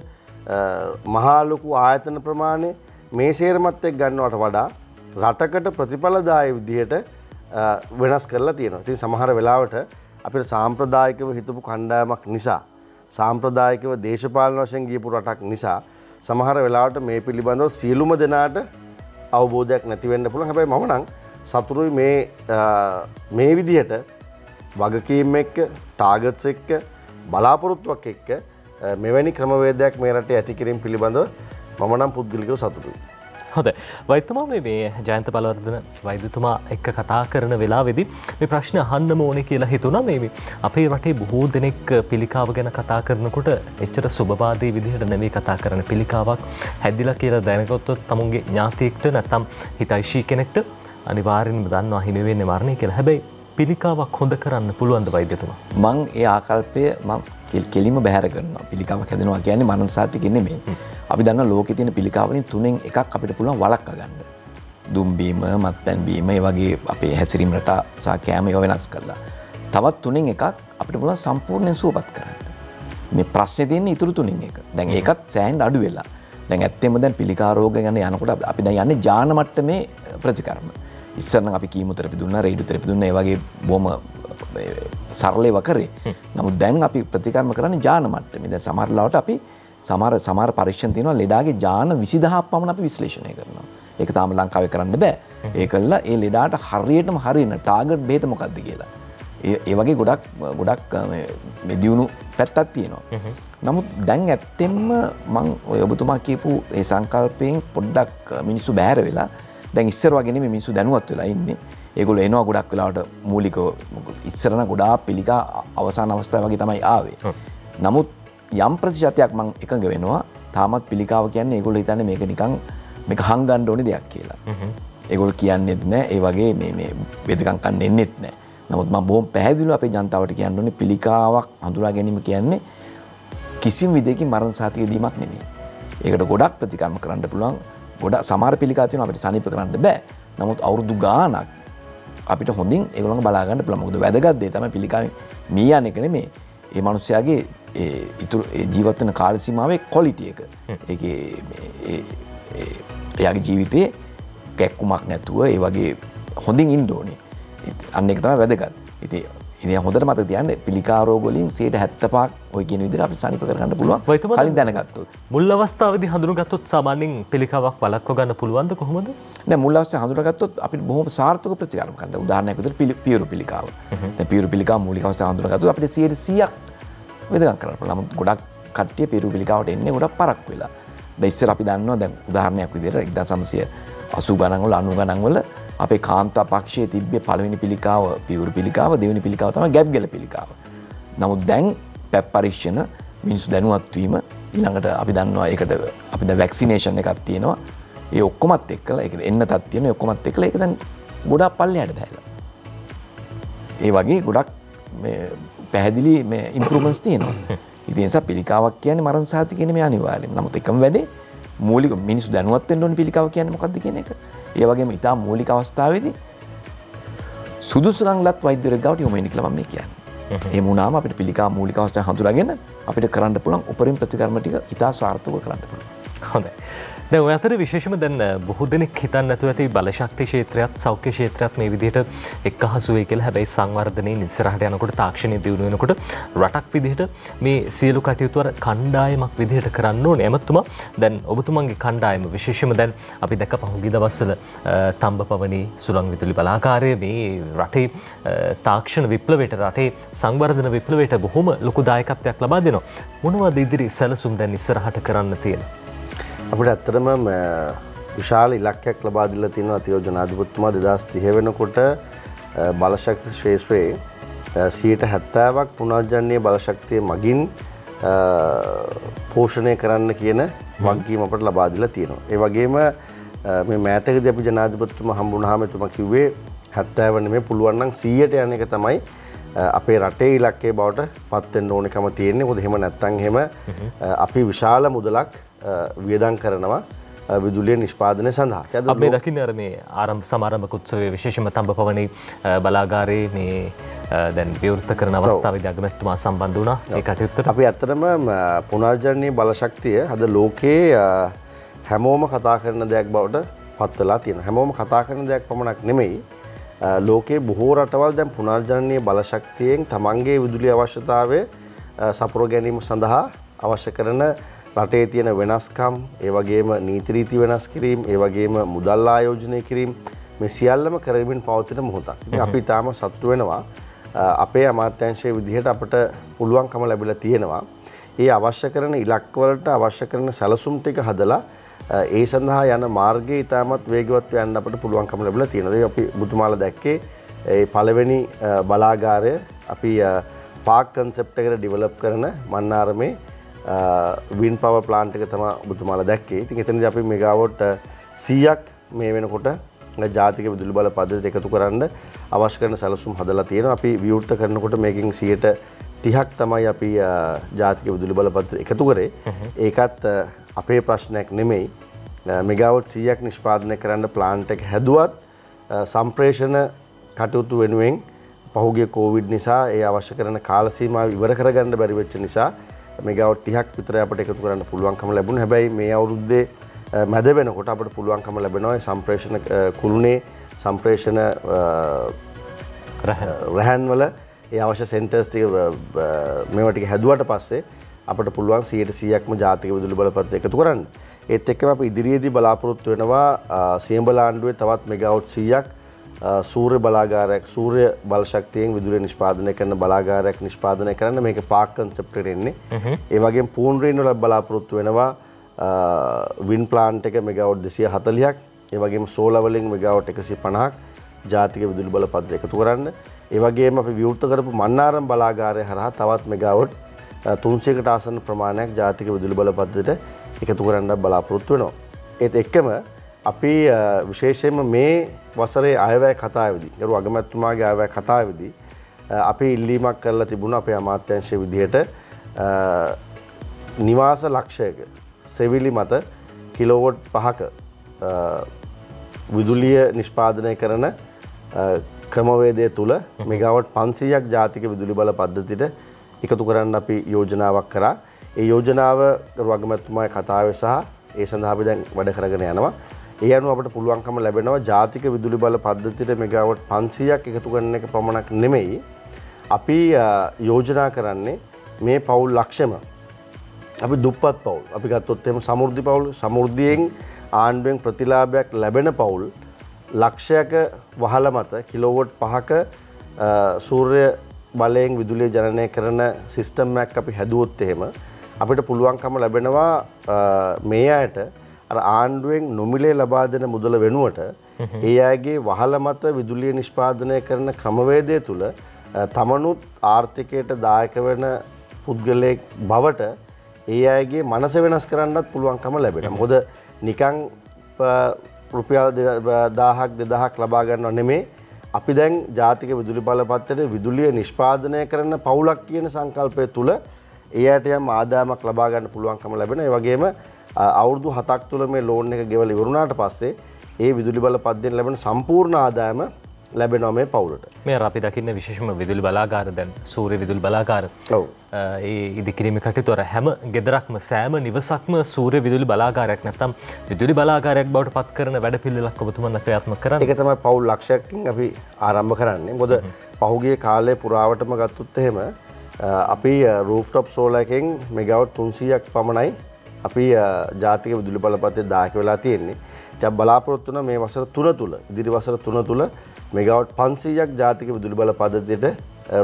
මහා ලොකු ආයතන ප්‍රමාණය මේ සේරමත් එක්ක ගන්නවට වඩා රටකට ප්‍රතිඵලදායී විදියට වෙනස් කරලා තියෙනවා. ඉතින් සමහර වෙලාවට අපිට සාම්ප්‍රදායිකව හිතපු කණ්ඩායමක් නිසා සාම්ප්‍රදායිකව දේශපාලන වශයෙන් ගියපු රටක් නිසා සමහර වෙලාවට මේ පිළිබඳව සියලුම දෙනාට අවබෝධයක් නැති වෙන්න පුළුවන්. හැබැයි මම නම් සතුටුයි මේ විදිහට වගකීම් එක්ක ටාගට්ස් එක්ක බලාපොරොත්තුවක් එක්ක මෙවැනි ක්‍රමවේදයක් මේ රටේ ඇති කිරීම පිළිබඳව මම නම් පුද්ගලිකව සතුටුයි. හොඳයි. වෛද්‍යතුමා මේ ජයන්ත බලවර්ධන වෛද්‍යතුමා එක්ක කතා කරන වෙලාවේදී මේ ප්‍රශ්න අහන්නම ඕනේ කියලා හිතුණා. මේ අපේ රටේ බොහෝ දෙනෙක් පිළිකාව ගැන කතා කරනකොට එච්චර සුබවාදී විදිහට නෙමෙයි කතා කරන්නේ. පිළිකාවක් හැදිලා කියලා දැනගත්තොත් තමුන්ගේ ඥාතියෙක්ට නැත්නම් හිතයිෂී කෙනෙක්ට අනිවාර්යෙන්ම දන්නවා හිමි වෙන්නේ මරණය කියලා. හැබැයි පිළිකාවක් හොඳ කරන්න පුළුවන්ද වෛද්‍යතුමා? මං ඒ ආකල්පය මං කෙලිම බැහැර කරනවා. පිළිකාවක් හැදෙනවා කියන්නේ මරණ සාතිකෙ නෙමෙයි. අපි දන්නවා ලෝකේ තියෙන පිළිකාවලින් තුනෙන් එකක් අපිට පුළුවන් වළක්වා ගන්න. දුම් බීම, මත්පැන් බීම, ඒ වගේ අපේ හැසිරීම රට සහ කෑම ඒවා වෙනස් කරලා. තවත් තුනෙන් එකක් අපිට පුළුවන් සම්පූර්ණයෙන් සුවපත් කරන්න. මේ ප්‍රශ්නේ තියෙන්නේ ඊටු තුනෙන් එක. දැන් ඒකත් සෑහෙන අඩු වෙලා. දැන් ඇත්තෙම දැන් පිළිකා රෝග ගැන යනකොට අපි දැන් යන්නේ ජාන මට්ටමේ ප්‍රතිකර්ම. ඉස්සර නම් අපි කීමෝതെරපි දුන්නා, රේඩියෝതെරපි දුන්නා, ඒ වගේ බොහොම සරලව කරේ. නමුත් දැන් අපි ප්‍රතිකර්ම කරන්නේ ජාන මට්ටමේ. දැන් සමහර ලාවට අපි සමහර පරීක්ෂණ තියෙනවා ලෙඩාගේ ජාන 20000ක් පමණ අපි විශ්ලේෂණය කරනවා. ඒක තාම ලංකාවේ කරන්න බෑ. ඒකල්ලා ඒ ලෙඩාට හරියටම හරියන ටාගට් බෙහෙත මොකක්ද කියලා. ඒ වගේ ගොඩක් මේ දියුණු පැත්තක් තියෙනවා. නමුත් දැන් ඇත්තෙන්ම මම ඔය ඔබතුමා කියපු ඒ සංකල්පයෙන් පොඩ්ඩක් මිනිස්සු බැහැර වෙලා දැන් ඉස්සර වගේ නෙමෙයි මිනිස්සු දැනුවත් වෙලා ඉන්නේ. ඒගොල්ලෝ එනවා ගොඩක් වෙලාවට මූලිකව ඉස්සරන ගොඩාක් පිළිකා අවසාන අවස්ථාව වගේ තමයි ආවේ. නමුත් යම් ප්‍රතිශතයක් මම එකඟ වෙනවා. තාමත් පිළිකාව කියන්නේ ඒගොල්ලෝ හිතන්නේ මේක නිකන් මේක හංගන්න ඕනේ දෙයක් කියලා. ඒගොල්ලෝ කියන්නේත් නැහැ. ඒ වගේ මේ වේදකම් කන්න එන්නෙත් නැහැ. නමුත් මම බොහොම පැහැදිලිව අපේ ජනතාවට කියන්න ඕනේ පිළිකාවක් හඳුනා ගැනීම කියන්නේ කිසිම විදිහකින් මරණ සාතික දීමක් නෙමෙයි. ඒකට ගොඩක් ප්‍රතිකර්ම කරන්න පුළුවන්. ගොඩක් සමහර පිළිකා තියෙනවා අපිට සනීප කරන්න බෑ. නමුත් අවුරුදු ගාණක් අපිට හොඳින් ඒගොල්ලන්ව බලා ගන්න පුළුවන්. මොකද වැදගත් දේ තමයි පිළිකාවෙන් මීයන එක නෙමෙයි. ඒ මිනිස්යාගේ ජීවත් වෙන කාල සීමාවේ ක්වොලිටි එක. ඒකේ එයාගේ ජීවිතේ කැක්කුමක් නැතුව ඒ වගේ හොඳින් ඉන්න ඕනේ. අන්න ඒක තමයි වැදගත්. ඉතින් හොඳට මතක තියාගන්න පිළිකා රෝග වලින් 75%ක් ඔය කියන විදිහට අපිට සනීප කරගන්න පුළුවන්. කලින් දැනගත්තොත්. මුල් අවස්ථාවේදී හඳුනගත්තොත් සාමාන්‍යයෙන් පිළිකාවක් වළක්ව ගන්න පුළුවන්ද කොහොමද? නෑ මුල් අවස්ථාවේ හඳුනාගත්තොත් අපිට බොහොම සාර්ථක ප්‍රතිකාර කරන්න. උදාහරණයක් විදිහට පියුරු පිළිකාව. දැන් පියුරු පිළිකාව මූලික අවස්ථාවේ හඳුනාගත්තොත් අපිට 100%ක් වෙදකම් කරන්න පුළුවන්. නමුත් ගොඩක් කට්ටිය පියුරු පිළිකාවට එන්නේ ගොඩක් පරක් වෙලා. දැන් ඉස්සර අපි දන්නවා දැන් උදාහරණයක් විදිහට 1980 ගණන් වල 90 ගණන් වල අපේ කාන්තා පක්ෂයේ තිබ්බේ පළවෙනි පිළිකාව පියුරු පිළිකාව, දෙවෙනි පිළිකාව තමයි ගැබ්ගල පිළිකාව. නමුත් දැන් පැප් පරීක්ෂණ මිනිස්සු දැනුවත් වීම ඊළඟට අපි දන්නවා ඒකට අපි දැන් වැක්සිනේෂන් එකක් තියෙනවා. ඒ ඔක්කොමත් එක්කලා ඒක එන්නතක් තියෙනවා. ඒ ඔක්කොමත් එක්කලා ඒක දැන් ගොඩක් පල්ලෙහාට බහැලා. ඒ වගේ ගොඩක් මේ පැහැදිලි මේ ඉම්ප්‍රූව්මන්ට්ස් තියෙනවා. ඉතින් ඒ නිසා පිළිකාවක් කියන්නේ මරණ සාතිකේ නෙමෙයි අනිවාර්යයෙන්. නමුත් එකම වැඩේ මූලික මිනිස්සු දැනුවත් වෙන්න ඕනේ පිළිකාව කියන්නේ මොකක්ද කියන එක. ඒ වගේම ඊටා මූලික අවස්ථාවේදී සුදුසුකම් ලත් වෛද්‍යවරයෙක් ගාවට යොමු වෙන්න කියලා මම මේ කියන්නේ. එහෙම වුණාම අපිට පිළිකාව මූලික අවස්ථාව හඳුනාගෙන අපිට කරන්න පුළුවන් උපරිම ප්‍රතිකර්ම ටික ඊටා සාර්ථකව කරන්න පුළුවන්. හොඳයි. දැන් ඔය අතර විශේෂම දැන් බොහෝ දෙනෙක් හිතන්නේ නැතුව ඇති බලශක්ති ක්ෂේත්‍රයත් සෞඛ්‍ය ක්ෂේත්‍රයත් මේ විදිහට එක්කහසු වෙයි කියලා. හැබැයි සංවර්ධනයේ ඉස්සරහට යනකොට තාක්ෂණය දියුණු වෙනකොට රටක් විදිහට මේ සියලු කටයුතු අර කණ්ඩායමක් විදිහට කරන්න ඕනේ. එමත්තුමා දැන් ඔබතුමන්ගේ කණ්ඩායම විශේෂම දැන් අපි දැක්ක පහුගිය දවස්වල තම්බපවණි සුළං විදුලි බලාගාරය මේ රටේ තාක්ෂණ විප්ලවයට රටේ සංවර්ධන විප්ලවයට බොහොම ලොකු දායකත්වයක් ලබා දෙනවා. මොනවද ඉදිරි සැලසුම් දැන් ඉස්සරහට කරන්න තියෙන? අපිට ඇත්තටම විශාල ඉලක්කයක් ලබා දීලා තියෙනවා අතියෝජනාධිපතිතුමා 2030 වෙනකොට බලශක්ති ශ්‍රේෂ්ඨයේ 70%ක් පුනර්ජනනීය බලශක්තිය මගින් පෝෂණය කරන්න කියන වගකීම අපට ලබා දීලා තියෙනවා. ඒ වගේම මේ මෑතකදී අපි ජනාධිපතිතුමා හම්බුනහම එතුමා කිව්වේ 70 නෙමෙයි පුළුවන් නම් 100ට යන එක තමයි අපේ රටේ ඉලක්කය බවට පත් වෙන්න ඕනකම තියෙන්නේ. මොකද එහෙම නැත්නම් එහෙම අපි විශාල මුදලක් වියදම් කරනවා විදුලිය නිෂ්පාදනය සඳහා. අපි දකින්නේ අර මේ ආරම්භ සමාරම්භක උත්සවයේ විශේෂම තඹපවණි බලාගාරයේ මේ දැන් විවෘත කරන අවස්ථාවේදී අගමැතිතුමා සම්බන්ධ වුණා ඒ කටයුත්තට. අපි ඇත්තටම පුනර්ජනනීය බලශක්තිය අද ලෝකයේ හැමෝම කතා කරන දෙයක් බවට පත් වෙලා තියෙනවා. හැමෝම කතා කරන දෙයක් පමණක් නෙමෙයි ලෝකයේ බොහෝ රටවල් දැන් පුනර්ජනනීය බලශක්තියෙන් තමන්ගේ විදුලි අවශ්‍යතාවය සපුර ගැනීම සඳහා අවශ්‍ය කරන රටේ තියෙන වෙනස්කම්, ඒ වගේම නීති රීති වෙනස් කිරීම, ඒ වගේම මුදල් ආයෝජනය කිරීම මේ සියල්ලම කරමින් පවතින මොහොතක්. ඉතින් අපි තාම සතුටු වෙනවා අපේ අමාත්‍යාංශයේ විදිහට අපට පුළුවන්කම ලැබිලා තියෙනවා. ඒ අවශ්‍ය කරන ඉලක්කවලට අවශ්‍ය කරන සැලසුම් ටික හදලා ඒ සඳහා යන මාර්ගයේ ඉතාමත් වේගවත් යන්න අපට පුළුවන්කම ලැබිලා තියෙනවා. ඒ අපි බුදුමාලා දැක්කේ ඒ පළවෙනි බලාගාරය අපි පාක් කන්සෙප්ට් එකට ඩෙවලොප් කරන මන්නාරමේ වින් පවර් ප්ලාන්ට් එක තමයි ඔබතුමාලා දැක්කේ. ඉතින් එතනදී අපි මෙගාවොට් 100ක් මේ වෙනකොට ජාතික විදුලි බල පද්ධතියට එකතු කරන්න අවශ්‍ය කරන සැලසුම් හදලා තියෙනවා. අපි විවෘත කරනකොට මේකෙන් 30ක් තමයි අපි ජාතික විදුලි බල පද්ධතියට එකතු කරේ. ඒකත් අපේ ප්‍රශ්නයක් නෙමෙයි. මෙගාවොට් 100ක් නිෂ්පාදනය කරන්න ප්ලාන්ට් එක හැදුවත් සම්ප්‍රේෂණ කටයුතු වෙනුවෙන් පහුගිය කොවිඩ් නිසා ඒ අවශ්‍ය කරන කාල සීමාව ඉවර කරගන්න බැරි වෙච්ච නිසා මෙගාවොට් 30ක් විතර අපිට එකතු කරන්න පුළුවන්කම ලැබුණා. හැබැයි මේ අවුරුද්දේ මැද වෙනකොට අපිට පුළුවන්කම ලැබෙනවා ඒ සම්ප්‍රේෂණ කුළුණේ සම්ප්‍රේෂණ රහන් වල ඒ අවශ්‍ය සෙන්ටර්ස් ටික මේවා ටික හැදුවට පස්සේ අපිට පුළුවන් 100%ක්ම ජාතික විදුලි බල පද්ධතිය එකතු කරන්න. ඒත් එක්කම අපි ඉදිරියේදී බලාපොරොත්තු වෙනවා සියඹල ආණ්ඩුවේ තවත් මෙගාවොට් 100ක් සූර්ය බලාගාරයක් සූර්ය බල ශක්තියෙන් විදුලිය නිෂ්පාදනය කරන බලාගාරයක් නිෂ්පාදනය කරන්න මේක පාක් කන්සෙප්ට් එකට එන්නේ. ඒ වගේම පූර්ණරීන් වල බලාපොරොත්තු වෙනවා වින් ප්ලාන්ට් එක මෙගාවොට් 240ක්, ඒ වගේම සෝලාර් වලින් මෙගාවොට් 150ක් ජාතික විදුලි බල පද්ධතිය එකතු කරන්න. ඒ වගේම අපි විවෘත කරපු මන්නාරම් බලාගාරය හරහා තවත් මෙගාවොට් 300කට ආසන්න ප්‍රමාණයක් ජාතික විදුලි බල පද්ධතියට එකතු කරන්න බලාපොරොත්තු වෙනවා. ඒත් එක්කම අපි විශේෂයෙන්ම මේ වසරේ අයවැය කතාවේදී ගරු අගමැතිතුමාගේ අයවැය කතාවේදී අපි ඉල්ලීමක් කරලා තිබුණා අපේ අමාත්‍යාංශයේ විදිහට නිවාස ලක්ෂයක සෙවිලි මත කිලෝවොට් 5ක විදුලිය නිෂ්පාදනය කරන ක්‍රමවේදය තුල මෙගාවොට් 500ක් ජාතික විදුලි බල පද්ධතියට එකතු කරන්න අපි යෝජනාවක් කරා. ඒ යෝජනාව ගරු අගමැතිතුමාගේ කතාවේ සහ ඒ සඳහා අපි දැන් වැඩ කරගෙන යනවා. ඒ අනුව අපට පුළුවන්කම ලැබෙනවා ජාතික විදුලි බල පද්ධතියට මෙගාවොට් 500ක් එකතු කරන එක පමණක් නෙමෙයි අපි යෝජනා කරන්නේ මේ පවුල් ලක්ෂෙම අපි දුප්පත් පවුල් අපි ගත්තොත් එහෙම සමෘද්ධි පවුල් සමෘද්ධියෙන් ආණ්ඩුවෙන් ප්‍රතිලාභයක් ලැබෙන පවුල් ලක්ෂයක වහල මත කිලෝවොට් 5ක සූර්ය බලයෙන් විදුලිය ජනනය කරන සිස්ටම් එකක් අපි හැදුවොත් එහෙම අපිට පුළුවන්කම ලැබෙනවා මේ අයට අර ආණ්ඩුවෙන් නොමිලේ ලබා දෙන මුදල වෙනුවට ඒ අයගේ වහල මත විදුලිය නිෂ්පාදනය කරන ක්‍රමවේදය තුල තමනුත් ආර්ථිකයට දායක වෙන පුද්ගලයෙක් බවට ඒ අයගේ මනස වෙනස් කරන්නත් පුළුවන්කම ලැබෙනවා. මොකද නිකන් රුපියල් 1000ක් 2000ක් ලබා ගන්නව නෙමෙයි අපි දැන් ජාතික විදුලි බල පද්ධතියේ විදුලිය නිෂ්පාදනය කරන පවුලක් කියන සංකල්පය තුල ඒ අයට යම් ආදායමක් ලබා ගන්න පුළුවන්කම ලැබෙනවා. ඒ වගේම අවුරුදු 7ක් තුල මේ ලෝන් එක ගෙවලා ඉවරුණාට පස්සේ ඒ විදුලි බල පද්ධතියෙන් ලැබෙන සම්පූර්ණ ආදායම ලැබෙනවා මේ පවුලට. මේ අපි දකින්න විශේෂම විදුලි බලාගාර දැන් සූර්ය විදුලි බලාගාර. ඔව්. ඒ ඉදිකිරීම කටයුතු අර හැම ගෙදරක්ම සෑම නිවසක්ම සූර්ය විදුලි බලාගාරයක් නැත්නම් විදුලි බලාගාරයක් බවට පත් කරන වැඩපිළිවෙලක් ඔබතුමන්ලා ක්‍රියාත්මක කරන්නේ. ඒක තමයි පවුල් ලක්ෂයකින් අපි ආරම්භ කරන්නේ. මොකද පහුගිය කාලේ පුරාවටම ගත්තොත් එහෙම අපි රූෆ්ටොප් සෝලර් එකෙන් මෙගාවට් 300ක් පමණයි අපි ජාතික විදුලි බලපත්‍රය දායක වෙලා තියෙන්නේ. ඉතින් බලාපොරොත්තු වෙන මේ වසර 3 තුල ඉදිරි වසර 3 තුල මෙගාවට් 500ක් ජාතික විදුලි බල පද්ධතියට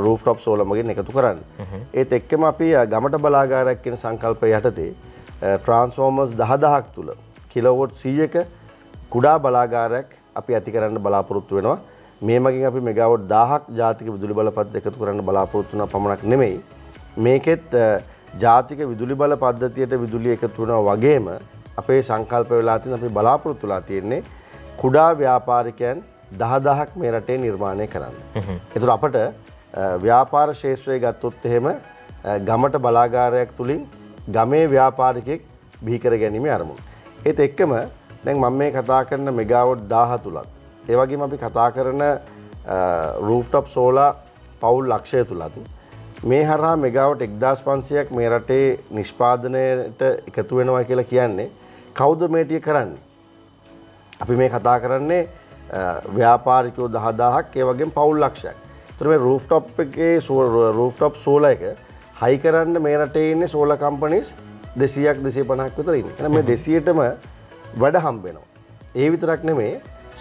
රූෆ්ටොප් සෝලර් මගින් එකතු කරන්න. ඒත් එක්කම අපි ගමට බලාගාරයක් කියන සංකල්පය යටතේ ට්‍රාන්ස්ෆෝමර්ස් 10000ක් තුල කිලෝවොට් 100ක කුඩා බලාගාරයක් අපි ඇති කරන්න බලාපොරොත්තු වෙනවා. මේ මගින් අපි මෙගාවොට් 1000ක් ජාතික විදුලි බල පද්ධතිය එකතු කරන්න බලාපොරොත්තු වෙන පමණක් නෙමෙයි. මේකෙත් ජාතික විදුලි බල පද්ධතියට විදුලිය එකතු වෙනවා වගේම අපේ සංකල්ප වෙලා තියෙන අපි බලාපොරොත්තු වෙලා තියෙන්නේ කුඩා ව්‍යාපාරිකයන් 10000ක් මේ රටේ නිර්මාණය කරන්න. ඒතර අපට ව්‍යාපාර ශාස්ත්‍රය ගත්තොත් එහෙම ගමට බලාගාරයක් තුලින් ගමේ ව්‍යාපාරිකයෙක් බිහි කර ගැනීම අරමුණ. ඒත් එක්කම දැන් මම මේ කතා කරන මෙගාවොට් 1000 තුලත් ඒ වගේම අපි කතා කරන රූෆ්ටොප් සෝලාර් පවුල් ලක්ෂය තුලත් මේ හරහා මෙගාවොට් 1500ක් මේ රටේ නිෂ්පාදනයට එකතු වෙනවා කියලා කියන්නේ කවුද මේ ටික කරන්නේ? අපි මේ කතා කරන්නේ ව්‍යාපාරිකයෝ 10000ක් ඒ වගේම පවුල් ලක්ෂයක්. ඒතර මේ රූෆ්ටොප් එකේ රූෆ්ටොප් සෝලර් එක හයි කරන්න මේ රටේ ඉන්නේ සෝලර් කම්පනීස් 200ක් 250ක් විතර ඉන්නේ. එහෙනම් මේ 200ටම වැඩ හම්බ වෙනවා. ඒ විතරක් නෙමෙයි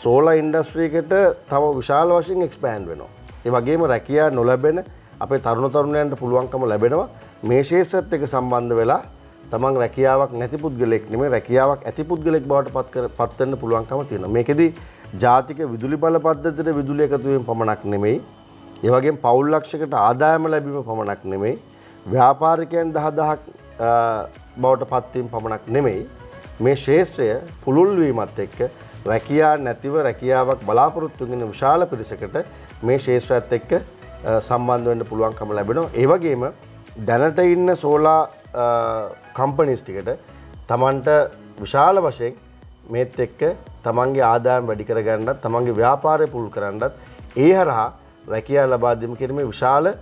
සෝලර් ඉන්ඩස්ට්‍රි එකට තව විශාල වශයෙන් එක්ස්පෑන්ඩ් වෙනවා. ඒ වගේම රැකියාව නොලැබෙන අපේ තරුණ තරුණයන්ට පුළුවන්කම ලැබෙනවා මේ ශාස්ත්‍රයත් එක්ක සම්බන්ධ වෙලා තමන් රැකියාවක් නැති පුද්ගලෙක් නෙමෙයි රැකියාවක් ඇති පුද්ගලෙක් බවට පත් වෙන්න පුළුවන්කම තියෙනවා. මේකෙදි ජාතික විදුලි බල පද්ධතියට විදුලිය එකතු වීම පමණක් නෙමෙයි. ඒ වගේම පවුල් ලක්ෂයකට ආදායම ලැබීම පමණක් නෙමෙයි. ව්‍යාපාරිකයන් 10000ක් බවට පත් වීම පමණක් නෙමෙයි. මේ ශාස්ත්‍රය පුළුල් වීමත් එක්ක රැකියාව නැතිව රැකියාවක් බලාපොරොත්තු වෙන විශාල පිරිසකට මේ ශාස්ත්‍රයත් එක්ක සම්බන්ධ වෙන්න පුළුවන්කම ලැබෙනවා. ඒ වගේම දැනට ඉන්න සෝලාර් කම්පනීස් ටිකට තමන්ට විශාල වශයෙන් මේත් එක්ක තමන්ගේ ආදායම් වැඩි කරගන්නත් තමන්ගේ ව්‍යාපාරය පුළුල් කරන්නත් ඒ හරහා රැකියාව ලබා දීම කියන මේ විශාල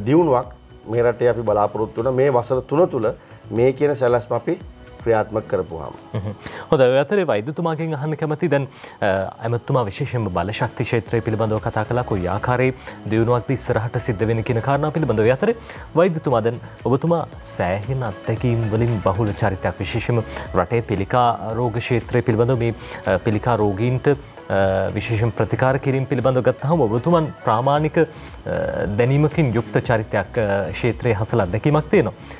දියුණුවක් මේ රටේ අපි බලාපොරොත්තු වෙන මේ වසර 3 තුල මේ කියන සැලැස්ම අපි ක්‍රියාත්මක කරපුවාම. හොඳයි. ඔය අතරේ වෛද්‍යතුමාගෙන් අහන්න කැමති දැන් ඇමතුමා විශේෂයෙන්ම බලශක්ති ක්ෂේත්‍රය පිළිබඳව කතා කළා. කොයි ආකාරයේ දියුණුවක්ද ඉස්සරහට සිද්ධ වෙන්නේ කියන කාරණාව පිළිබඳව. ඔය අතරේ වෛද්‍යතුමා දැන් ඔබතුමා සෑහෙන අත්දැකීම් වලින් බහුල චරිතයක් විශේෂයෙන්ම රටේ පිළිකා රෝග ක්ෂේත්‍රය පිළිබඳව මේ පිළිකා රෝගීන්ට විශේෂයෙන් ප්‍රතිකාර කිරීම පිළිබඳව ගත්තහම ඔබතුමන් ප්‍රාමාණික දැනීමකින් යුක්ත චරිතයක් ක්ෂේත්‍රයේ හසල අත්දැකීමක් තියෙනවා.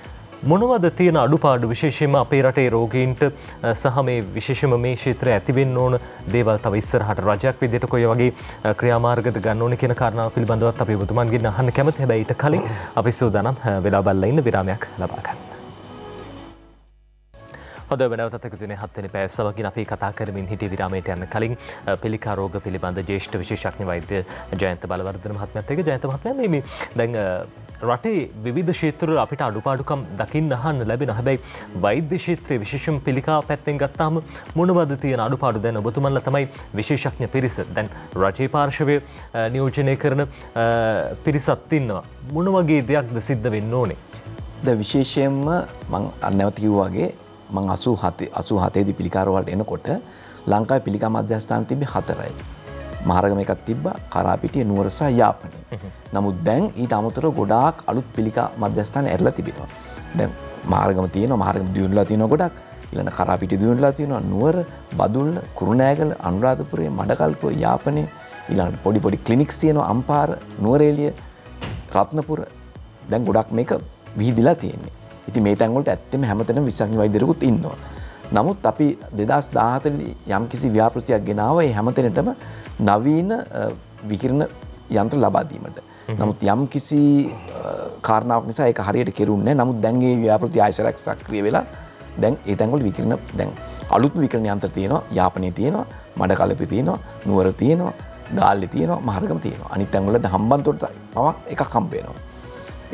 මොනවද තියෙන අඩුපාඩු විශේෂයෙන්ම අපේ රටේ රෝගීන්ට සහ මේ විශේෂයෙන්ම මේ ක්ෂේත්‍රයේ ඇතිවෙන්න ඕන දේවල් තව ඉස්සරහට රජයක් විදිහට කොයි වගේ ක්‍රියාමාර්ගද ගන්න ඕනේ කියන කාරණාව පිළිබඳවත් අපි ඔබතුමන්ගෙන් අහන්න කැමති. හැබැයි ඊට කලින් අපි සූදානම් වෙලා බලලා ඉන්න විරාමයක් ලබා ගන්න. හොඳ වෙනවතත් එකතුනේ 7 වෙනි පැය සමගින් අපි කතා කරමින් හිටිය විරාමයට යන්න කලින් පිළිකා රෝග පිළිබඳ ජ්‍යෙෂ්ඨ විශේෂඥ වෛද්‍ය ජයන්ත බලවර්ධන මහත්මයාත් එක්ක ජයන්ත මහත්මයා මේ දැන් රටේ විවිධ ක්ෂේත්‍රවල අපිට අඩුපාඩුකම් දකින්න අහන්න ලැබෙනවා. හැබැයි වෛද්‍ය ක්ෂේත්‍රයේ විශේෂම පිළිකා පැත්තෙන් ගත්තාම මොනවද තියෙන අඩුපාඩු? දැන් ඔබතුමන්ලා තමයි විශේෂඥ පිරිස. දැන් රජයේ පාර්ශවයේ නියෝජනය කරන පිරිසක් ඉන්නවා. මොන වගේ දෙයක්ද සිද්ධ වෙන්න ඕනේ? දැන් විශේෂයෙන්ම මම නැවත කිව්වා වගේ මම 87 දී පිළිකා රෝහලට එනකොට ලංකාවේ පිළිකා මධ්‍යස්ථාන තිබ්බේ 4යි. මහරගම එකක් තිබ්බා, කරාපිටිය, නුවර සහ යාපනයේ. නමුත් දැන් ඊට අමතරව ගොඩාක් අලුත් පිළිකා මධ්‍යස්ථාන ඇරලා තිබෙනවා. දැන් මහරගම තියෙනවා, මහරගම දියුණුලා තියෙනවා ගොඩක්. ඊළඟ කරාපිටිය දියුණුලා තියෙනවා, නුවර, බදුල්ල, කුරුණෑගල, අනුරාධපුරේ, මඩකල්ප, යාපනයේ. ඊළඟට පොඩි පොඩි ක්ලිනික්ස් තියෙනවා, අම්පාර, නුවරඑළිය, රත්නපුර. දැන් ගොඩක් මේක විහිදිලා තියෙන්නේ. ඉතින් මේ තැන් වලට ඇත්තෙම හැමතැනම විශේෂඥ වෛද්‍යවරුත් ඉන්නවා. නමුත් අපි 2014 දී යම්කිසි ව්‍යාපෘතියක් ගෙනාවා ඒ හැමතැනටම නවීන විකිරණ යන්ත්‍ර ලබා දීමට. නමුත් යම්කිසි කාරණාවක් නිසා ඒක හරියට කෙරුන්නේ නැහැ. නමුත් දැන් මේ ව්‍යාපෘති ආයසරයක් සක්‍රිය වෙලා දැන් ඒ තැන් වල විකිරණ දැන් අලුත් විකිරණ යන්ත්‍ර තියෙනවා. යාපනයේ තියෙනවා, මඩකලපේ තියෙනවා, නුවර තියෙනවා, ගාල්ලේ තියෙනවා, මහරගම තියෙනවා. අනිත් තැන් වල හම්බන්තොට පමක් එකක් හම්බ වෙනවා.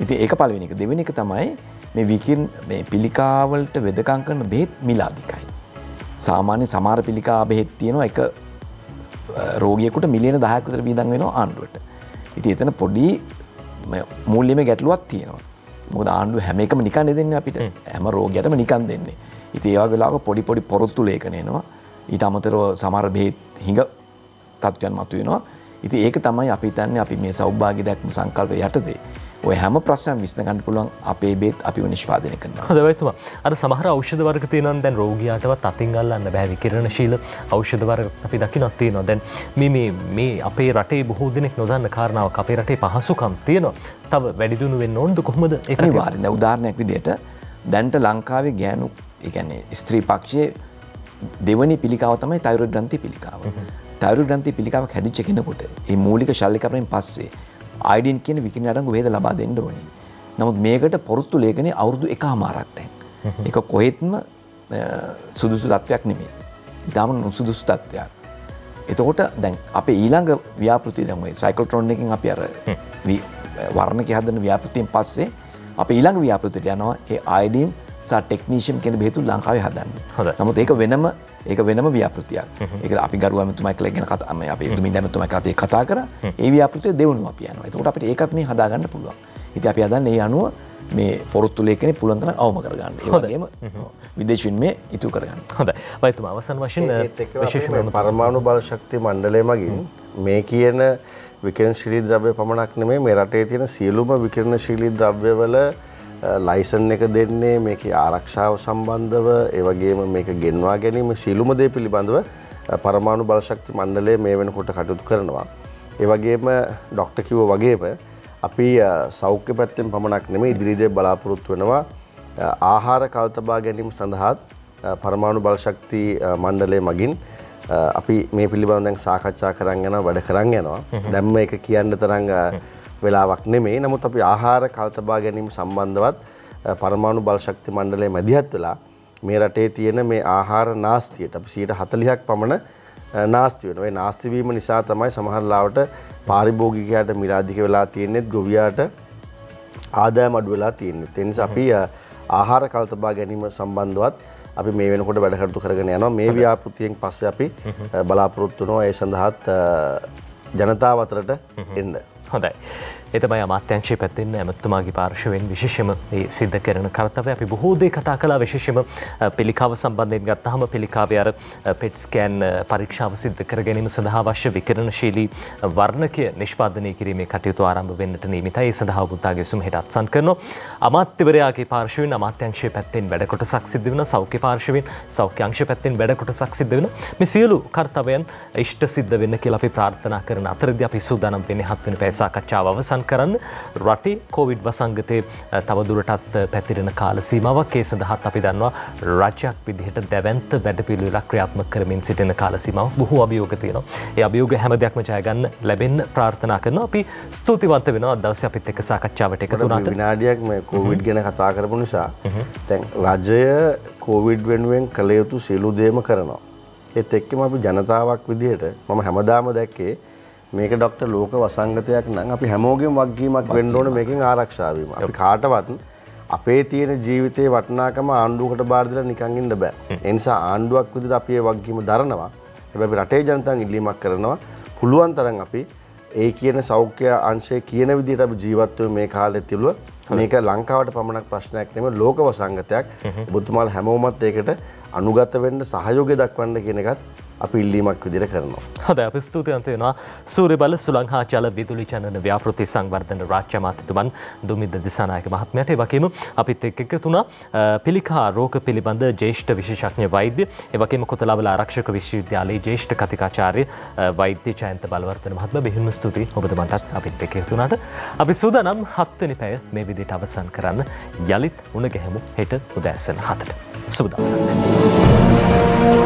ඉතින් ඒක පළවෙනි එක. දෙවෙනි එක තමයි මේ පිළිකාවලට වෙදකම් කරන බෙහෙත් මිල අධිකයි. සාමාන්‍ය සමහර පිළිකා බෙහෙත් තියෙනවා එක රෝගියෙකුට මිලියන 10ක් විතර වියදම් වෙනවා ආණ්ඩුවට. ඉතින් එතන පොඩි මූල්‍යමය ගැටලුවක් තියෙනවා. මොකද ආණ්ඩුව හැම එකම නිකන් දෙන්නේ අපිට. හැම රෝගියටම නිකන් දෙන්නේ. ඉතින් ඒ වගේ වෙලාවක පොඩි පොරොත්තු ලේඛන එනවා. ඊට අමතරව සමහර බෙහෙත් හිඟ තත්ත්වයන් මතුවෙනවා. ඉතින් ඒක තමයි අපි හිතන්නේ අපි මේ සෞභාග්‍ය දැක්ම සංකල්ප යටතේ ඔය හැම ප්‍රශ්නයක්ම විසඳ ගන්න පුළුවන් අපේ බෙහෙත් අපිව නිෂ්පාදනය කරනවා. හොඳයි වෛද්‍යතුමා. අර සමහර ಔಷಧ වර්ග තියෙනවා දැන් රෝගියාටවත් අතින් අල්ලන්න බෑ විකිරණශීල ඖෂධ වර්ග අපි දකින්නක් තියෙනවා. දැන් මේ අපේ රටේ බොහෝ දෙනෙක් නොදන්න කාරණාවක් අපේ රටේ පහසුකම් තියෙනවා. තව වැඩි දියුණු වෙන්න ඕනද කොහොමද ඒක? අනිවාර්යයෙන්. දැන් උදාහරණයක් විදිහට දැන්ට ලංකාවේ ගෑනු ඒ කියන්නේ ස්ත්‍රී පක්ෂයේ දෙවනි පිළිකාව තමයි තෛරොයිඩ් ග්‍රන්ථි පිළිකාව. තෛරොයිඩ් ග්‍රන්ථි පිළිකාවක් හැදිච්ච කෙනෙකුට මේ මූලික ශල්‍යකරණයෙන් පස්සේ අයඩින් කියන විකිරණ අඩංගු වේද ලබා දෙන්න ඕනේ. නමුත් මේකට පොරොත්තු ලේඛනයේ අවුරුදු 1මාරක් දැන්. ඒක කොහෙත්ම සුදුසු තත්වයක් නෙමෙයි. ඊටම නුසුදුසු තත්වයක්. එතකොට දැන් අපේ ඊළඟ ව්‍යාපෘතිය දැන් ඔය සයික්ලොට්‍රෝන් එකෙන් අපි අර වර්ණක හදන ව්‍යාපෘතියෙන් පස්සේ අපි ඊළඟ ව්‍යාපෘතියට යනවා ඒ අයඩින් සහ ටෙක්නීෂියන් කියන බෙහෙතු ලංකාවේ හදන්න. නමුත් ඒක වෙනම ව්‍යාපෘතියක්. ඒක අපි ගරු ඇමතුමයි කියලා ගැන කතා මේ අපි දුමින් ඇමතුමයි කියලා අපි කතා කරා. ඒ ව්‍යාපෘතිය දෙවනුව අපි යනවා. ඒකට අපිට ඒකත් මේ හදා ගන්න පුළුවන්. ඉතින් අපි හදන්නේ ඒ අනුව මේ පොරොත්තු ලේඛනේ පුළුවන් තරම් අවම කරගන්න. ඒ වගේම විදේශින් මේ ඉතුරු කරගන්න. හොඳයි. වෛද්‍යතුමා අවසන් වශයෙන් විශේෂයෙන්ම පරමාණු බල ශක්ති මණ්ඩලය මගින් මේ කියන විකිරණශීලී ද්‍රව්‍ය පමණක් නෙමෙයි මේ රටේ තියෙන සියලුම විකිරණශීලී ද්‍රව්‍යවල ලයිසන් එක දෙන්නේ මේකේ ආරක්ෂාව සම්බන්ධව ඒ වගේම මේක ගෙන්වා ගැනීම සියලුම දේ පිළිබඳව පරමාණු බල ශක්ති මණ්ඩලය මේ වෙනකොට කටයුතු කරනවා. ඒ වගේම ડોක්ටර් කිව්වා වගේම අපි සෞඛ්‍ය පැත්තෙන් පමණක් නෙමෙයි ඉදිරියේදී බලාපොරොත්තු වෙනවා ආහාර කල්තබා ගැනීම සඳහා පරමාණු බල ශක්ති මණ්ඩලය මගින් අපි මේ පිළිබඳව දැන් සාකච්ඡා කරන් යනවා වැඩ කරන් යනවා. දැන් මේක කියන්න තරම් වෙලාවක් නෙමෙයි. නමුත් අපි ආහාර කල්තබා ගැනීම සම්බන්ධවත් පරමාණු බල ශක්ති මණ්ඩලය මැදිහත් වෙලා මේ රටේ තියෙන මේ ආහාර නාස්තියට අපි 40%ක් පමණ නාස්ති වෙනවා. ඒ නාස්ති වීම නිසා තමයි සමහර ලාවට පාරිභෝගිකයාට මිලාදික වෙලා තියෙන්නේ, ගොවියාට ආදායම අඩු වෙලා තියෙන්නේ. ඒ නිසා අපි ආහාර කල්තබා ගැනීම සම්බන්ධවත් අපි මේ වෙනකොට වැඩ කටයුතු කරගෙන යනවා. මේ ව්‍යාපෘතියෙන් පස්සේ අපි බලාපොරොත්තු වෙනවා ඒ සඳහාත් ජනතාව අතරට එන්න. හොඳයි. ඒ තමයි අමාත්‍යාංශයේ පැත්තෙන් ඇමතුමාගේ පාර්ශවයෙන් විශේෂම මේ සිද්ධ කරන කර්තව්‍ය. අපි බොහෝ දේ කතා කළා විශේෂම පිළිකාව සම්බන්ධයෙන් ගත්තාම පිළිකාවේ අර පෙට් ස්කෑන් පරීක්ෂාව සිද්ධ කර ගැනීම සඳහා අවශ්‍ය විකිරණශීලී වර්ණකය නිෂ්පාදනය කිරීමේ කටයුතු ආරම්භ වෙන්නට නියමිතයි. ඒ සඳහා ඔබතුමාගේ උසම හෙට අත්සන් කරනවා. අමාත්‍යවරයාගේ පාර්ශවයෙන් අමාත්‍යාංශයේ පැත්තෙන් වැඩ කොටසක් සිද්ධ වෙනවා. සෞඛ්‍ය පාර්ශවයෙන් සෞඛ්‍ය අංශය පැත්තෙන් වැඩ කොටසක් සිද්ධ වෙනවා. මේ සියලු කර්තව්‍යයන් ඉෂ්ට සිද්ධ වෙන්න කියලා අපි ප්‍රාර්ථනා කරන අතරදී අපි සූදානම් වෙන්නේ 7 වෙනි පැය සාකච්ඡාව අවසන් කරන්න. රටේ කොවිඩ් වසංගතයේ තවදුරටත් පැතිරෙන කාල සීමාවක් ඒ සඳහාත් අපි දන්නවා රාජ්‍යයක් විදිහට දැවැන්ත වැඩපිළිවෙලක් ක්‍රියාත්මක කරමින් සිටින කාල සීමාවක් බොහෝ අභියෝග තියෙනවා. ඒ අභියෝග හැම දෙයක්ම ජය ගන්න ලැබෙන්න ප්‍රාර්ථනා කරනවා. අපි ස්තුතිවන්ත වෙනවා අද දවසේ අපිත් එක්ක සාකච්ඡාවට එකතු වුණාට. විනාඩියක් මේ කොවිඩ් ගැන කතා කරපු නිසා දැන් රජය කොවිඩ් වෙනුවෙන් කළ යුතු සියලු දේම කරනවා. ඒත් එක්කම අපි ජනතාවක් විදිහට මම හැමදාම දැක්කේ මේක ඩොක්ටර් ලෝක වසංගතයක් නම් අපි හැමෝගෙම වගකීමක් වෙන්න ඕනේ මේකෙන් ආරක්ෂා වීම. අපි කාටවත් අපේ තියෙන ජීවිතේ වටිනාකම ආණ්ඩුවකට බාර දීලා නිකන් ඉන්න බෑ. ඒ නිසා ආණ්ඩුවක් විදිහට අපි ඒ වගකීම දරනවා. හැබැයි අපි රටේ ජනතාවගෙන් ඉල්ලීමක් කරනවා පුළුවන් තරම් අපි ඒ කියන සෞඛ්‍ය අංශයේ කියන විදිහට අපි ජීවත් වෙමු මේ කාලෙ තිබුව. මේක ලංකාවට පමණක් ප්‍රශ්නයක් නෙමෙයි ලෝක වසංගතයක්. ඔබතුමාලා හැමෝමත් ඒකට අනුගත වෙන්න සහයෝගය දක්වන්න කියන එකත් අපි ඉල්ලීමක් විදිහට කරනවා. හොඳයි අපි ස්තුතිවන්ත වෙනවා සූර්ය බල සුළං හා ජල විදුලි ජනන ව්‍යාපෘති සංවර්ධන රාජ්‍ය අමාත්‍යතුමන් දුමින්ද දිසානායක මහත්මයාට ඒ වගේම අපිත් එක්ක එකතු වුණා පිළිකා රෝග පිළිබඳ ජ්‍යෙෂ්ඨ විශේෂඥ වෛද්‍ය ඒ වගේම කොතලාවල ආරක්ෂක විශ්වවිද්‍යාලයේ ජ්‍යෙෂ්ඨ කතිකාචාර්ය වෛද්‍ය ජයන්ත බලවර්ධන මහත්මයා බෙහෙවින්ම ස්තුතියි ඔබතුමන්ට අපිත් එක්ක එකතු වුණාට. අපි සූදානම් 7 වෙනි පැය මේ විදිහට අවසන් කරන්න යලිත් උණ ගැහෙමු හෙට උදෑසන 7ට. සුබ දවසක්.